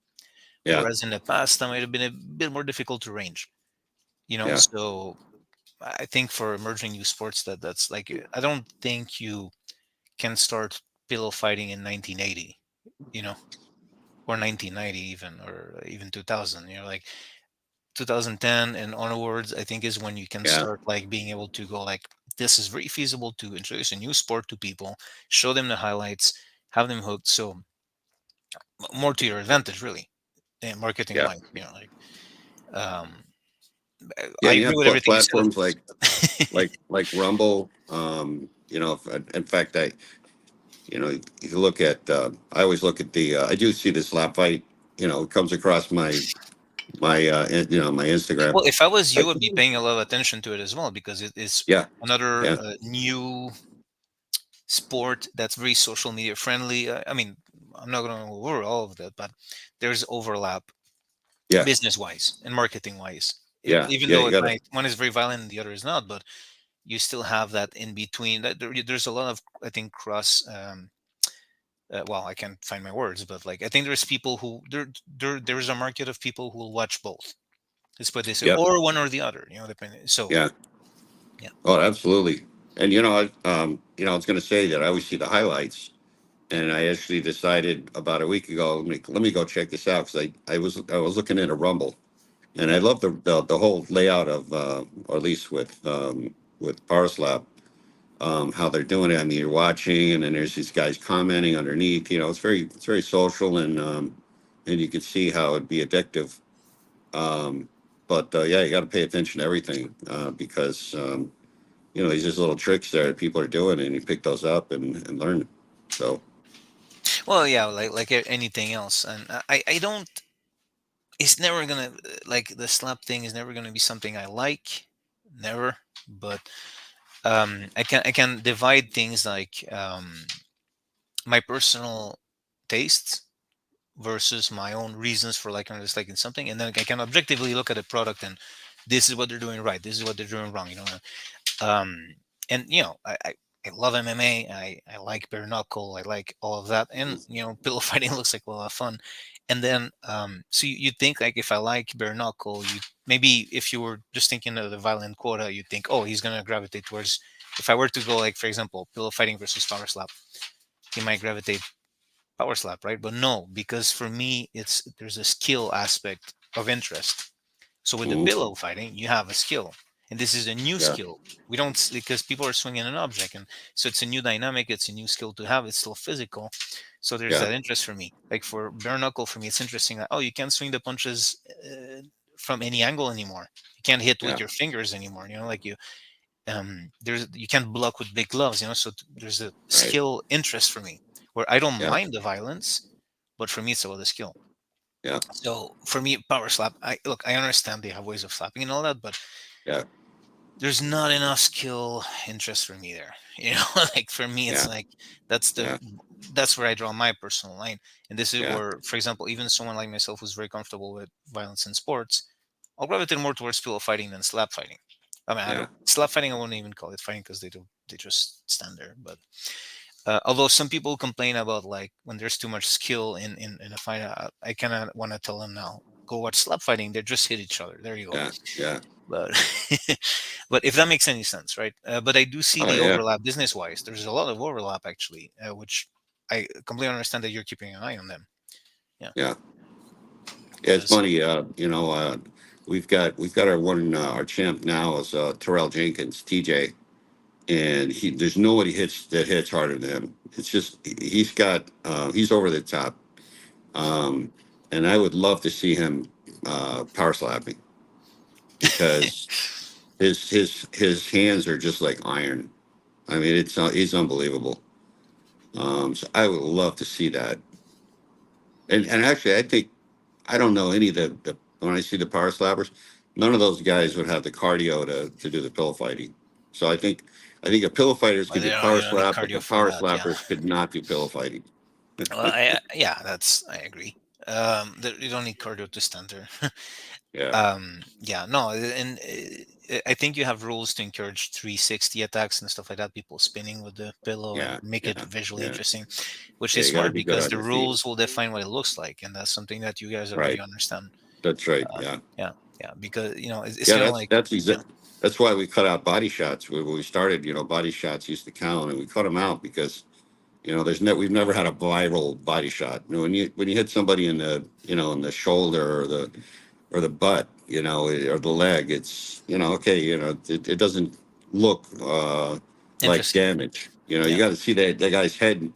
yeah, Whereas in the past, that might have been a bit more difficult to range. yeah, So I think for emerging new sports, that's like, I don't think you can start pillow fighting in 1980, you know, or 1990 even, or even 2000. You know, like 2010 and onwards, I think is when you can Yeah, start like being able to go like, this is very feasible to introduce a new sport to people, show them the highlights, have them hooked. So more to your advantage, really, marketing yeah, wise. You know, like um, yeah. I You agree have with everything you said, of platforms course. like Rumble. In fact, if you look at, I always look at I do see the slap fight. It comes across my Instagram. Well, if I was I, you, I would be paying a lot of attention to it as well, because it is yeah, another yeah, new sport that's very social media friendly. I mean, I'm not going to over all of that, but there's overlap yeah, business wise and marketing wise. yeah, Even yeah. though You it gotta, might, one is very violent and the other is not, but you still have that in between. That there's a lot of, I think, cross. Well, I can't find my words, but like, I think there's people who there's a market of people who will watch both. Let's put it this way, yep, or one or the other. You know, depending. So yeah. yeah. Oh, absolutely. And I was going to say that I always see the highlights, and I actually decided about a week ago, let me go check this out because I was looking at a Rumble, and I love the whole layout of, or at least with Power Slap, how they're doing it. I mean, you're watching, and then there's these guys commenting underneath. It's very social, and you can see how it'd be addictive. Um, but yeah, you got to pay attention to everything, because these just little tricks there that people are doing, and you pick those up and learn. So Well, yeah, like anything else, and I don't. It's never gonna, like, the slap thing is never gonna be something I like, never. But I can divide things like, my personal tastes versus my own reasons for liking or disliking something, and then I can objectively look at a product and, this is what they're doing right, this is what they're doing wrong. Um, and I love MMA. I like bare knuckle. I like all of that, and pillow fighting looks like a lot of fun. And then, so you think like, if I like bare knuckle, you maybe, if you were just thinking of the violent quota, you think, oh, he's gonna gravitate towards. If I were to go, like, for example, pillow fighting versus power slap, he might gravitate power slap, right? But no, because for me, there's a skill aspect of interest. So with the mhm, pillow fighting, you have a skill, and this is a new yeah, skill. We don't because people are swinging an object, and so it's a new dynamic. It's a new skill to have. It's still physical, so there's yeah, that interest for me. Like for bare knuckle, for me, it's interesting that, oh, you can't swing the punches from any angle anymore. You can't hit with yeah, your fingers anymore. Like there's you can't block with big gloves. So there's a right, skill interest for me where I don't yeah, mind the violence, but for me, it's about the skill. yeah, So for me, power slap. I understand they have ways of slapping and all that, but yeah, there's not enough skill interest for me there. Like for me, it's yeah, like that's the yeah, that's where I draw my personal line. And this is yeah, where, for example, even someone like myself who's very comfortable with violence in sports, I'll gravitate more towards pillow fighting than slap fighting. I mean, I yeah, don't slap fighting. I wouldn't even call it fighting because they just stand there. But although some people complain about like when there's too much skill in a fight, I kind of want to tell them now, go watch slap fighting. They just hit each other. There you go. yeah, yeah. But but if that makes any sense, right? But I do see Oh the yeah, overlap business wise. There's a lot of overlap actually, which I completely understand that you're keeping an eye on them. Yeah, yeah. Yeah, it's because funny. We've got our champ now is Terrell Jenkins, TJ, and there's nobody hits harder than him. It's just he's over the top. Um, and I would love to see him power slapping, because his hands are just like iron. I mean, he's unbelievable. So I would love to see that. And actually, I don't know any of the when I see the power slappers, none of those guys would have the cardio to do the pillow fighting. So I think the pillow fighters well, could do you power don't need slap, but the cardio for power that. Yeah, slappers could not do pillow fighting. well, yeah, I agree. You don't need cardio to stand there. Yeah, Yeah, no, and I think you have rules to encourage 360 attacks and stuff like that. People spinning with the pillow and yeah, make it yeah, visually yeah, interesting, which yeah. is You got to smart be good because on the your feet. rules will define what it looks like, and that's something that you guys already Right. understand. That's right. Uh, Yeah, yeah, yeah, because it's yeah. kind of That's like, that's yeah, exa- That's why we cut out body shots. When we started, body shots used to count, and we cut them out because we've never had a viral body shot. When you hit somebody in the in the shoulder or the butt, or the leg, it's okay, it doesn't look like Interesting. damage. You Yeah. got to see that guy's head,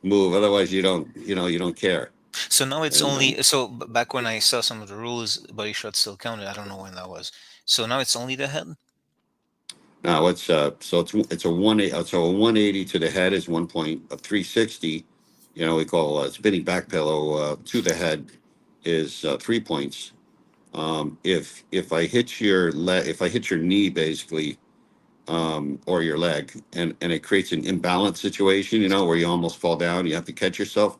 move. Otherwise, you don't care. So now it's And only so back when I saw some of the rules, body shots still counted. I don't know when that was. So now it's only the head. now it's a 180 to the head is 1 point. A 360, we call spinning back pillow to the head is 3 points. If I hit your knee basically, or your leg, and it creates an imbalance situation, where you almost fall down, you have to catch yourself.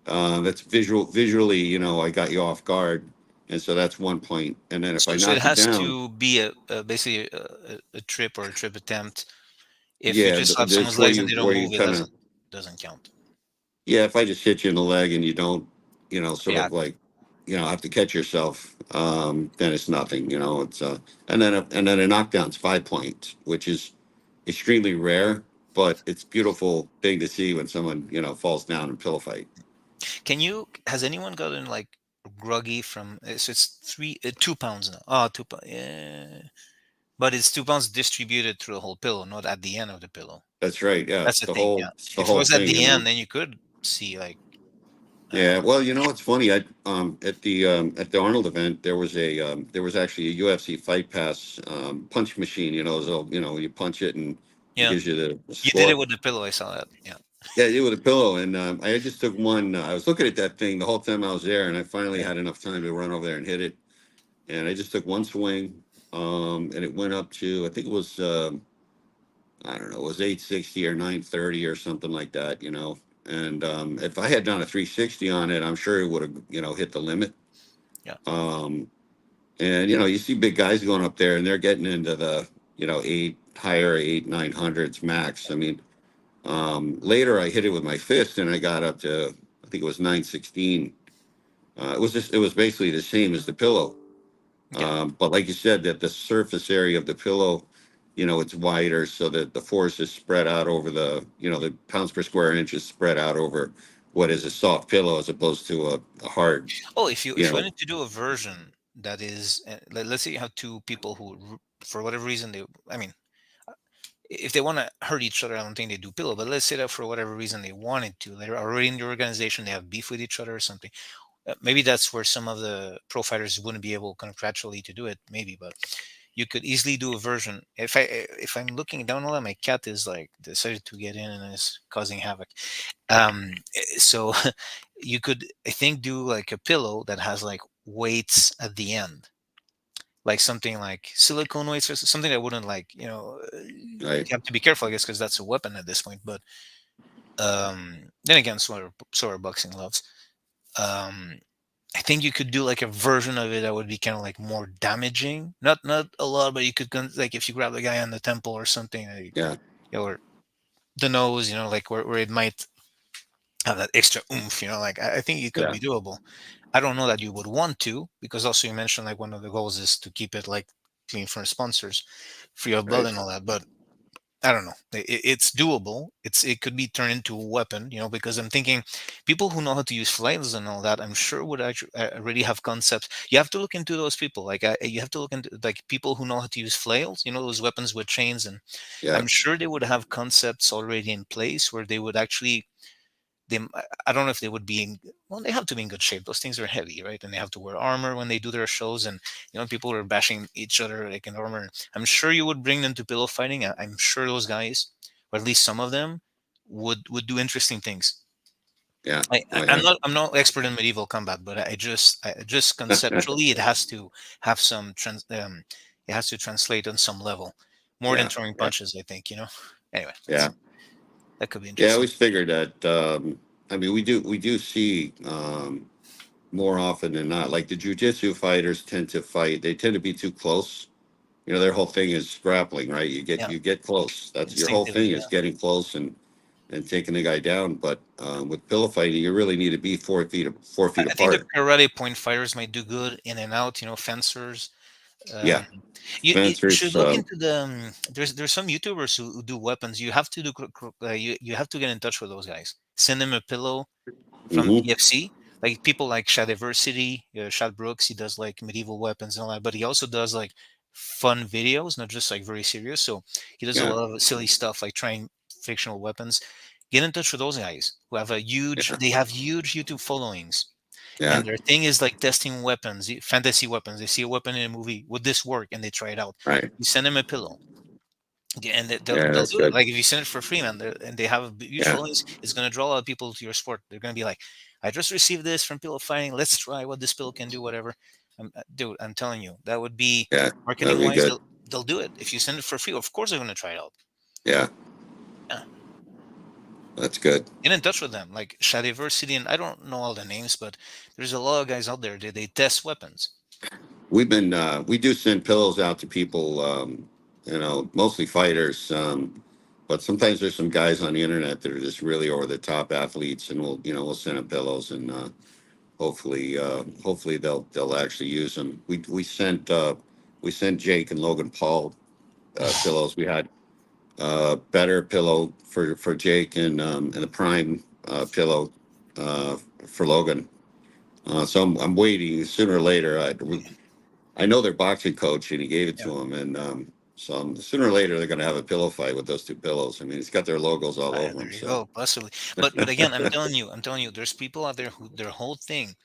That's visually, I got you off guard, and so that's 1 point. And then if I So it knock you has down, to be a basically a trip or a trip attempt. If you yeah, just slap that's someone's where legs and you they don't where you move, it kind of, doesn't count. yeah. If I just hit you in the leg and you don't, sort of React. like, have to catch yourself, then it's nothing. It's and then a knockdown's 5 points, which is extremely rare, but it's beautiful thing to see when someone falls down in pillow fight. Can you? Has anyone gotten like groggy from? So it's 2 pounds now. Oh, 2 pounds. Yeah, but it's 2 pounds distributed through the whole pillow, not at the end of the pillow. That's right. Yeah, That's the thing. Yeah. it's the If it whole was at thing. the end, then you could see like Yeah. Well, it's funny. I at the Arnold event there was actually a UFC Fight Pass punch machine. So you punch it and it yeah. gives you the You did it score. with the pillow. I saw that. Yeah. Yeah, it with a pillow, and I just took one. I was looking at that thing the whole time I was there, and I finally Yeah. had enough time to run over there and hit it. And I just took one swing, and it went up to, I think it was, I don't know, it was 860 or 930 or something like that. And if I had done a 360 on it, I'm sure it would have hit the limit. Yeah. Um, and you see big guys going up there, and they're getting into the eight higher 8 900s max. I mean, later I hit it with my fist, and I got up to, I think it was 916. It was basically the same as the pillow. Yeah. But like you said, that the surface area of the pillow, it's wider, so that the force is spread out over the pounds per square inch is spread out over what is a soft pillow as opposed to a hard, Oh, you if you know, wanted to do a version that is, let's say you have two people who, for whatever reason, I mean, if they want to hurt each other, I don't think they do pillow. But let's say that for whatever reason they wanted to, they're already in the organization, they have beef with each other or something. Maybe that's where some of the pro fighters wouldn't be able contractually to do it. Maybe, but you could easily do a version. If I'm looking down on that, my cat is like decided to get in and is causing havoc. So you could, I think, do like a pillow that has like weights at the end, like something like silicone weights or something that wouldn't like you right? have to be careful, I guess, because that's a weapon at this point. But then again, so are boxing gloves. Um, I think you could do like a version of it that would be kind of like more damaging. Not a lot, but you could like if you grab the guy on the temple or something, Yeah, or the nose, like where it might have that extra oomph. Like I think it could yeah, be doable. I don't know that you would want to, because also you mentioned like one of the goals is to keep it like clean for sponsors, free of blood right. and all that. But I don't know. It's doable. It could be turned into a weapon, because I'm thinking people who know how to use flails and all that, I'm sure would actually already have concepts. You have to look into those people. Like you have to look into like people who know how to use flails. Those weapons with chains, and Yeah, I'm sure they would have concepts already in place where they would actually. I don't know if they would be in. Well, they have to be in good shape. Those things are heavy, right? And they have to wear armor when they do their shows. And people are bashing each other like in armor. I'm sure you would bring them to pillow fighting. I'm sure those guys, or at least some of them, would do interesting things. yeah. Oh I'm yeah, not expert in medieval combat, but I just conceptually it has to have some it has to translate on some level, more than yeah, throwing yeah, punches. I think. Anyway, yeah. that could be Yeah, I interesting. always figured that. I mean, we do see more often than not. Like the jujitsu fighters tend to fight. They tend to be too close. Their whole thing is grappling, right? You get Yeah, you get close. That's your whole instinctively. thing Yeah. is getting close and taking the guy down. But with pillow fighting, you really need to be 4 feet I think the apart. karate point fighters might do good in and out, fencers. Um, Yeah. you should Spencer's. look into the. There's some YouTubers who do weapons. You have to do you have to get in touch with those guys. Send them a pillow from Hmm. PFC. Like people like Shadiversity, Shad Brooks. He does like medieval weapons and all that, but he also does like fun videos, not just like very serious. So he does a Yeah. lot of silly stuff like trying fictional weapons. Get in touch with those guys who have a huge. Yeah. They have huge YouTube followings, Yeah. and their thing is like testing weapons, fantasy weapons. They see a weapon in a movie, would this work? And they try it out. Right. You send them a pillow, and Yeah. they'll That's do it. good. Like if you send it for free, man, and they have huge Yeah. followings, it's gonna draw a lot of people to your sport. They're gonna be like, I just received this from Pillow Fighting. Let's try what this pillow can do. Whatever, dude, I'm telling you, that would be Yeah. That'd marketing be wise. good. They'll do it if you send it for free. Of course, they're gonna try it out. Yeah. Yeah, That's good. get in touch with them, like Shadiversity, and I don't know all the names, but there's a lot of guys out there that they test weapons. We do send pillows out to people, mostly fighters. But sometimes there's some guys on the internet that are just really over the top athletes, and we'll send them pillows, and hopefully they'll actually use them. We sent Jake and Logan Paul pillows. We had better pillow for Jake, and the prime pillow uh, for Logan. So I'm waiting. Sooner or later, I know their boxing coach, and he gave it Yeah. to him, and sooner or later they're going to have a pillow fight with those two pillows. I mean, it's got their logos all over There them. you So go, possibly. But again, I'm telling you, there's people out there who their whole thing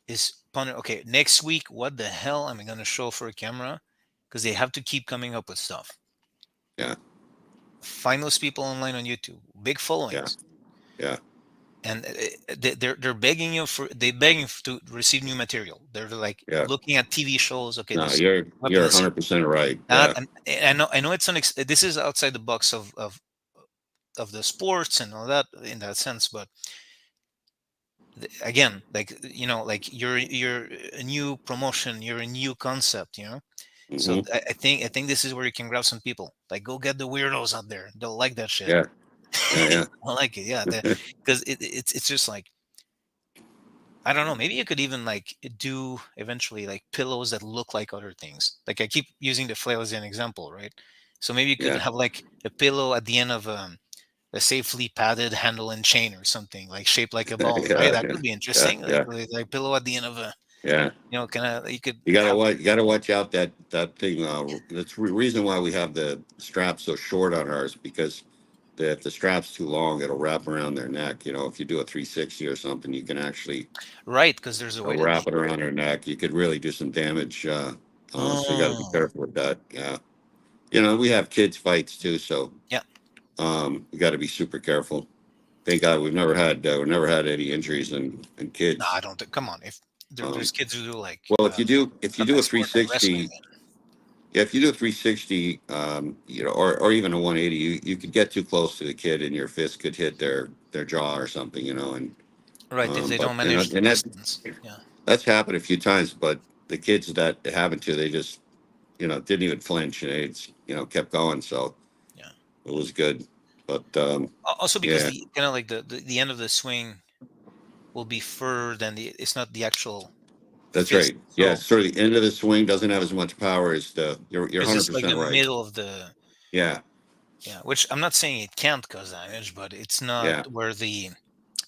is ponder. Okay, next week, what the hell am I gonna show for a camera? Because they have to keep coming up with stuff. yeah, Find those people online on YouTube, big yeah, followings, yeah, and they're begging you for they begging to receive new material. They're like yeah. looking at TV shows. Okay, No, this you're weapon is 100% right. that, Yeah, and I know it's this is outside the box of the sports and all that in that sense, but again, like like you're a new promotion, you're a new concept, so hmm, I think this is where you can grab some people, like go get the weirdos out there, they'll like that shit. yeah, yeah, I like it, yeah, yeah, because it's just like, I don't know, maybe you could even like do eventually like pillows that look like other things. Like I keep using the flail as an example, right? So maybe you could yeah, have like a pillow at the end of a safely padded handle and chain or something like shaped like a ball, right? yeah, That yeah, could be yeah, interesting. yeah, Like pillow at the end of a, yeah. kind of, you could You gotta have. watch. You gotta watch out that thing. That's the reason why we have the straps so short on ours, because if the strap's too long, it'll wrap around their neck. If you do a 360 or something, you can actually Right, because there's a way that wrap it around their neck. You could really do some damage. So you got to be oh careful with that. Yeah. We have kids fights too, so yeah, we got to be super careful. Thank God we've never had any injuries in no, kids. I don't think, come on, if Um, there's kids who do like well, if you do a sport like 360, wrestling. yeah, if you do a 360, or even a 180, you could get too close to the kid and your fist could hit their jaw or something, and Right, if they but don't manage the and distance. Yeah, that's happened a few times. But the kids that happened to, they just didn't even flinch, and it's kept going. So yeah. it was good. But Also because yeah, the kind of like the end of the swing will be further than the, it's not the actual that's fist. right. Yeah, So sort of the end of the swing doesn't have as much power as the. You're it's hundred just like percent the right. middle of the, Yeah, yeah, which I'm not saying it can't cause damage, but it's not yeah, where the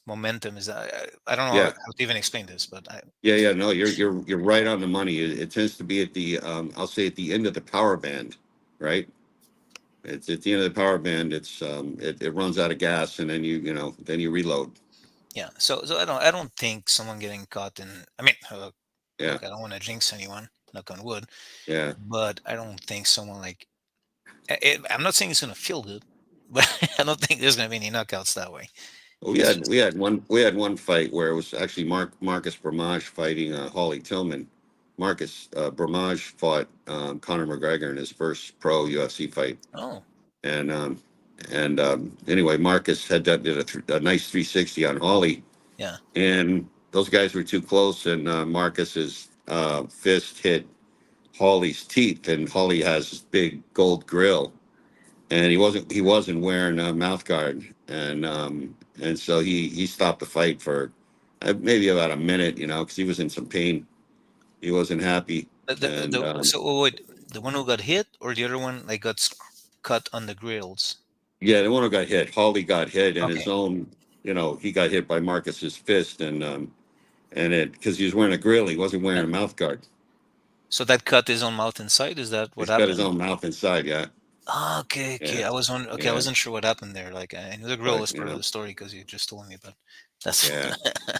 momentum is. I don't know yeah. how to even explain this, but Yeah, yeah, no, you're right on the money. It tends to be at the I'll say at the end of the power band, right? It's at the end of the power band. It runs out of gas, and then you reload. yeah. So I don't think someone getting caught in. I mean, Yeah, look, I don't want to jinx anyone, knock on wood, yeah. but I don't think someone like. I'm not saying it's gonna feel good, but I don't think there's gonna be any knockouts that way. Well, we It's had just we had one fight where it was actually Marcus Bramage fighting Holly Tillman. Marcus Bramage fought Conor McGregor in his first pro UFC fight, oh and anyway, Marcus did a nice 360 on Holly, yeah and those guys were too close, and Marcus's fist hit Holly's teeth, and Holly has this big gold grill, and he wasn't wearing a mouth guard, and so he stopped the fight for maybe about a minute, because he was in some pain. He wasn't happy, and So wait, the one who got hit or the other one like got cut on the grills? yeah, the one who got hit, Hawley got hit, and his Okay, own, he got hit by Marcus's fist, and it because he was wearing a grill, he wasn't wearing yeah. a mouth guard. So that cut his own mouth inside. Is that what He's got his happened? own mouth inside. Yeah, Ah, okay, okay. yeah, I was on. Okay, I yeah. wasn't sure what happened there. Like I knew the grill But was part of the story because you just told me, but that's yeah,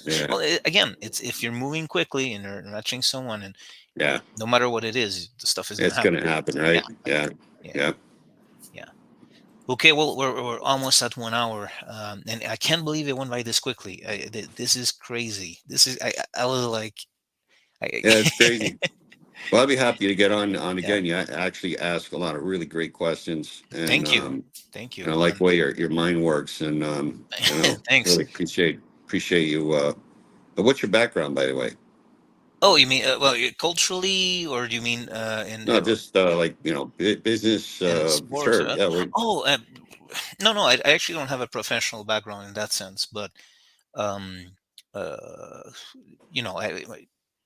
yeah, well. Again, it's if you're moving quickly and you're matching someone, and yeah. no matter what it is, the stuff is gonna It's happen. gonna happen, Yeah, right? Yeah, yeah, yeah. yeah. Okay, well, we're almost at 1 hour, and I can't believe it went by this quickly. This is crazy. This is I was like, I, Yeah, it's crazy. Well, I'd be happy to get on yeah. again. You actually ask a lot of really great questions, Thank you, thank and I you. like the way your mind works, and Thanks. really appreciate you. What's your background, by the way? Oh, you mean well, culturally, or do you mean No, just like business. in sports? Sure, yeah. Oh, no, no. I actually don't have a professional background in that sense, but um, uh,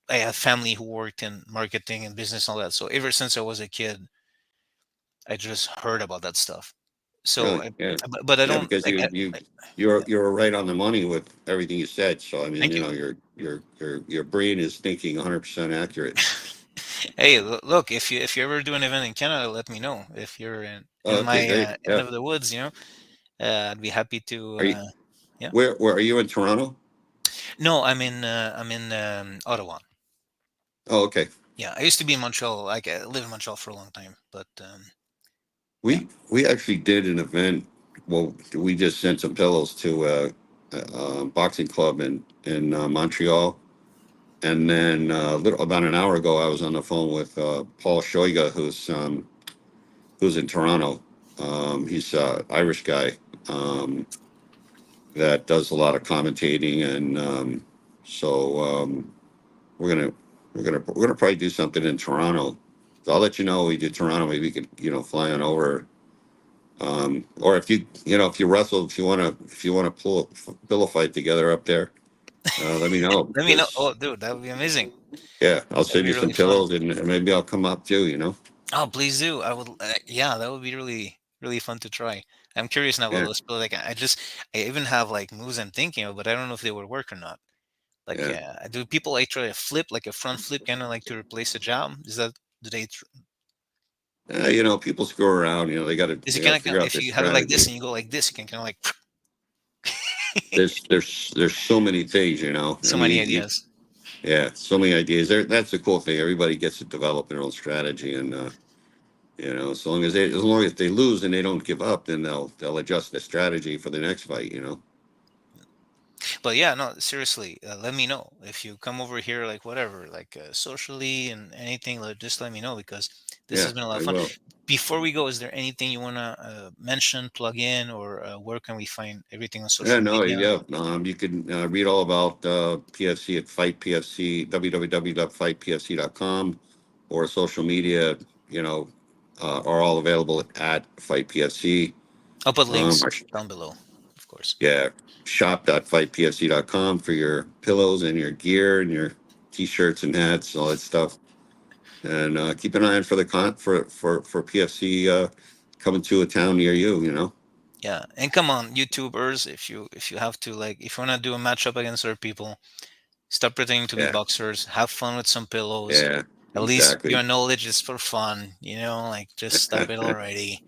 I have family who worked in marketing and business and all that. So ever since I was a kid, I just heard about that stuff. So, Really, yeah, but I yeah. don't Because like. you're Yeah. you're right on the money with everything you said. So I mean, Thank you. your brain is thinking 100% accurate. Hey, look, if you ever do an event in Canada, let me know. If you're in Okay, my great. end Yeah. of the woods, I'd be happy to. Are you Yeah. where are you in Toronto? No, I'm in Ottawa. Oh, okay. Yeah, I used to be in Montreal. Like I lived in Montreal for a long time, but yeah. We actually did an event. Well, we just sent some pillows to a boxing club in Montreal, and then about an hour ago, I was on the phone with Paul Shoiga, who's in Toronto. He's an Irish guy that does a lot of commentating, and so we're gonna we're gonna probably do something in Toronto. So I'll let you know when we do Toronto. Maybe we could fly on over. Or if you wrestle, if you wanna pull a pillow fight together up there, let me know Let me know. because Oh, dude, that would be amazing. yeah, I'll That'd send be you some really fun. pillows and maybe I'll come up too. Oh, please do. I would. Yeah, that would be really, really fun to try. I'm curious now. Well, Yeah, let's put like I even have like moves I'm thinking of, but I don't know if they would work or not. Like, yeah. do people like try to flip like a front flip, kind of like to replace a jab? Is that do they? People screw around. Is it They gotta kind figure of out if their you have it like this strategy. and you go like this, you can kind of like There's so many things. I so mean, many ideas. yeah, so many ideas. That's the cool thing. Everybody gets to develop their own strategy, and as long as they lose and they don't give up, then they'll adjust the strategy for the next fight. But yeah, no, seriously, let me know if you come over here, like whatever, like socially and anything. Just let me know because this Yeah, has been a lot I of fun. will. Before we go, is there anything you wanna mention, plug in, or where can we find everything on Yeah, social no, media? yeah. You can read all about PFC at Fight PFC, www.fightpfc.com, or social media, are all available at Fight PFC. I'll put links Our down below, of course. Yeah, shop.fightpfc.com for your pillows and your gear and your t-shirts and hats, all that stuff. And keep an eye on for the for PFC coming to a town near you. Yeah, and come on, YouTubers, if you have to, like, if you wanna do a matchup against other people, stop pretending to be Yeah, boxers. Have fun with some pillows. yeah, At least exactly. your knowledge is for fun. Like just stop it already.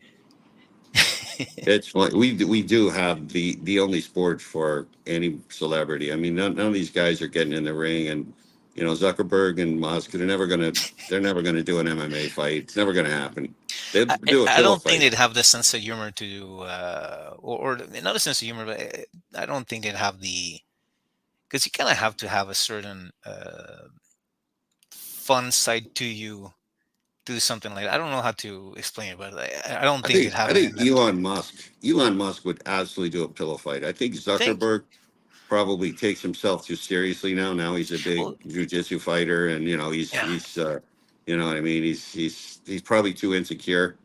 It's like we do have the only sport for any celebrity. I mean, none of these guys are getting in the ring, and Zuckerberg and Musk, they're never gonna do an MMA fight. It's never gonna happen. They'll I, I do a I pillow don't think fight. they'd have the sense of humor to, or not a sense of humor, but I don't think they'd have the because you kind of have to have a certain fun side to you to do something like that. I don't know how to explain it, but I don't I think they'd think have I it in think them. Elon Musk would absolutely do a pillow fight. I think You think? Zuckerberg probably takes himself too seriously now. Now he's a big Well, jujitsu fighter, and yeah. you know what I mean. He's probably too insecure,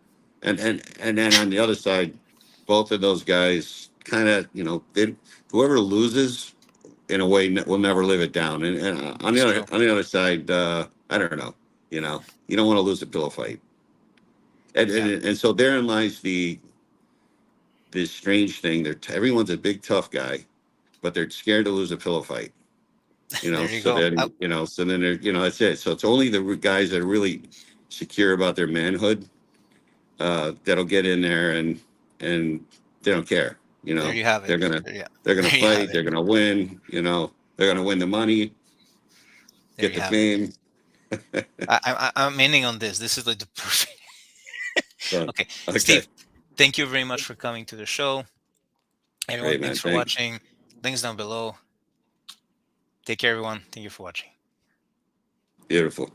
and then on the other side, both of those guys kind of whoever loses in a way will never live it down. And on the It's other true. on the other side, I don't know. You know, you don't want to lose a pillow fight, and Yeah, and, and so therein lies the this strange thing. Everyone's a big tough guy, but they're scared to lose a pillow fight. You know, there you so go. then so then they're that's it. So it's only the guys that are really secure about their manhood that'll get in there and they don't care. You There know, you have it. they're gonna Yeah, they're gonna there you have fight. it. They're gonna win. They're gonna win the money, There get you the have it. fame. I'm ending on this. This is like the perfect. So, Okay, okay, Steve, thank you very much for coming to the show. Everyone, great thanks man. for Thanks. watching. Links down below. Take care, everyone. Thank you for watching. Beautiful.